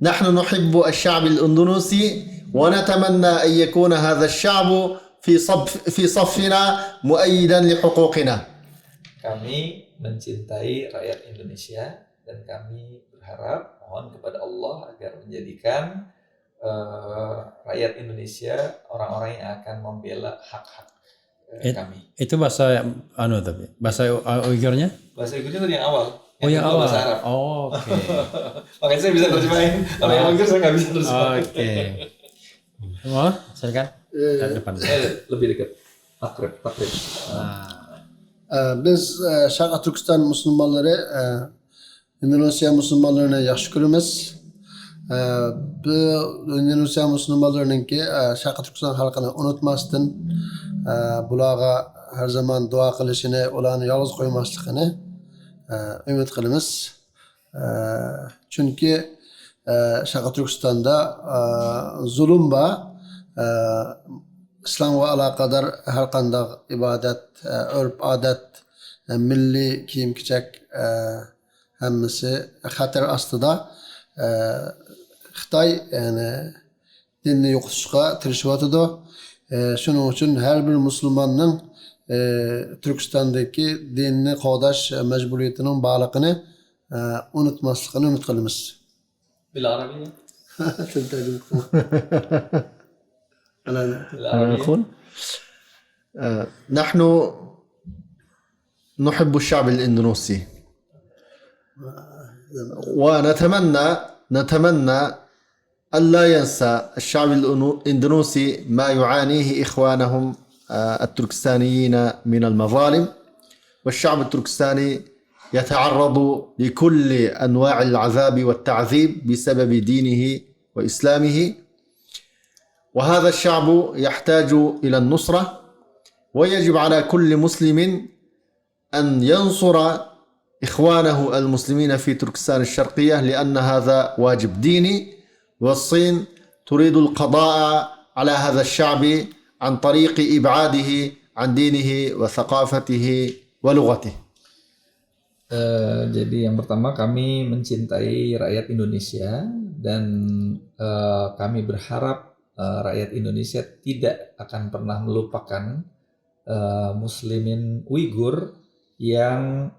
C: نحن نحب الشعب الإندونيسي ونتمنى أن يكون هذا الشعب في صفنا مؤيدا لحقوقنا.
A: Kami mencintai rakyat Indonesia dan kami berharap mohon kepada Allah agar menjadikan rakyat Indonesia orang-orang yang akan membela hak-hak kami.
B: Itu bahasa tapi bahasa Uighurnya?
A: Bahasa Uighurnya tadi yang awal.
B: Yang
A: kedua
B: awal.
A: Bahasa Arab.
B: Oh, oke.
A: Makanya saya bisa terjemahin. Kalau yang Uighur saya nggak bisa terjemahin.
B: Oke. Mau? Silakan. Dari depan.
A: Lebih dekat. Takrib.
D: Biz Şarkı Türkistan Müslümanları Endonezya Müslümanlarına yaxshi ko'ramiz. Bu Endonezya Müslümanlarınki Şarkı Türkistan xalqini unutmasdan bularga har zaman duo qilishini, ularni yolg'iz qo'ymasligini umid qilamiz. Chunki Şarkı Türkistan'da zulm bor. İslamga aloqador har qanday ibodat, urf odat, milliy kiyim-kechak hammasi xatar ostida. Xitoy yani dinni yo'qotishga tirishyotidi. Shuning uchun har bir musulmonning Turkistondagi dinni qo'llash majburiyatining borligini unutmasligini umid qilamiz.
A: بالعربية.
C: أقول نحن نحب الشعب الإندونيسي ونتمنى ألا ينسى الشعب الإندونيسي ما يعانيه إخوانهم التركستانيين من المظالم، والشعب التركستاني يتعرض لكل أنواع العذاب والتعذيب بسبب دينه وإسلامه، وهذا الشعب يحتاج إلى النصرة، ويجب على كل مسلم أن ينصر إخوانه المسلمين في تركستان الشرقية، لأن هذا واجب ديني، والصين تريد القضاء على هذا الشعب عن طريق إبعاده عن دينه وثقافته ولغته.
A: Jadi yang pertama kami mencintai rakyat Indonesia dan kami berharap rakyat Indonesia tidak akan pernah melupakan Muslimin Uighur yang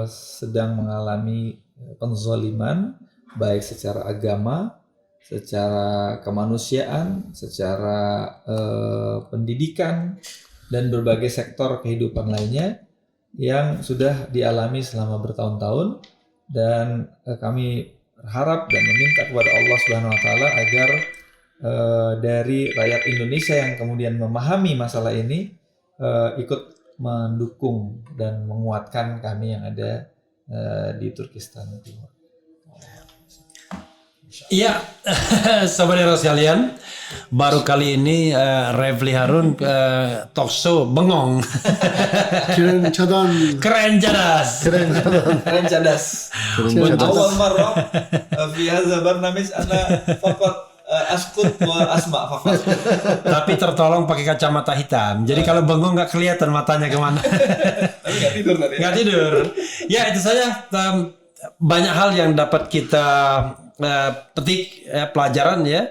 A: sedang mengalami penzaliman baik secara agama, secara kemanusiaan, secara pendidikan dan berbagai sektor kehidupan lainnya yang sudah dialami selama bertahun-tahun, dan kami berharap dan meminta kepada Allah Subhanahu wa taala agar dari rakyat Indonesia yang kemudian memahami masalah ini ikut mendukung dan menguatkan kami yang ada di Turkistan Timur.
B: Iya, saudara sekalian, baru kali ini Refli Harun talk show bengong.
D: كرن شدان
B: Keren cadas.
A: Keren cadas. أول مرة في هذا البرنامج أنا فقط أسكت وأسمع فقط.
B: Tapi tertolong pakai kacamata hitam. Jadi kalau bengong nggak kelihatan matanya kemana.
A: Tapi nggak tidur tadi.
B: Nggak tidur. Ya itu saja. Banyak hal yang dapat kita petik pelajaran ya.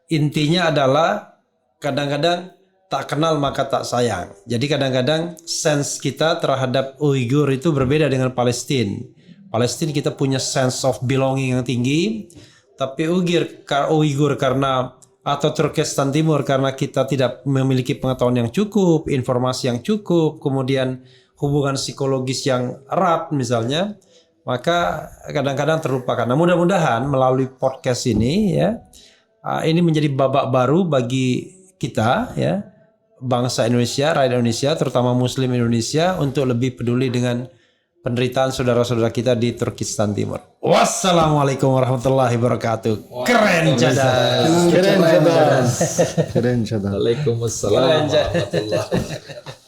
B: Intinya adalah kadang-kadang tak kenal maka tak sayang. Jadi kadang-kadang sense kita terhadap Uighur itu berbeda dengan Palestina. Palestina kita punya sense of belonging yang tinggi, tapi Uighur karena atau Turkistan Timur karena kita tidak memiliki pengetahuan yang cukup, informasi yang cukup, kemudian hubungan psikologis yang erat misalnya, maka kadang-kadang terlupakan. Nah, mudah-mudahan melalui podcast ini ya, ini menjadi babak baru bagi kita ya, bangsa Indonesia, rakyat Indonesia, terutama Muslim Indonesia untuk lebih peduli dengan penderitaan saudara-saudara kita di Turkistan Timur. Wassalamualaikum warahmatullahi wabarakatuh. Keren cadas.
C: كرن شدان كرن شدان
A: Waalaikumsalam warahmatullahi wabarakatuh.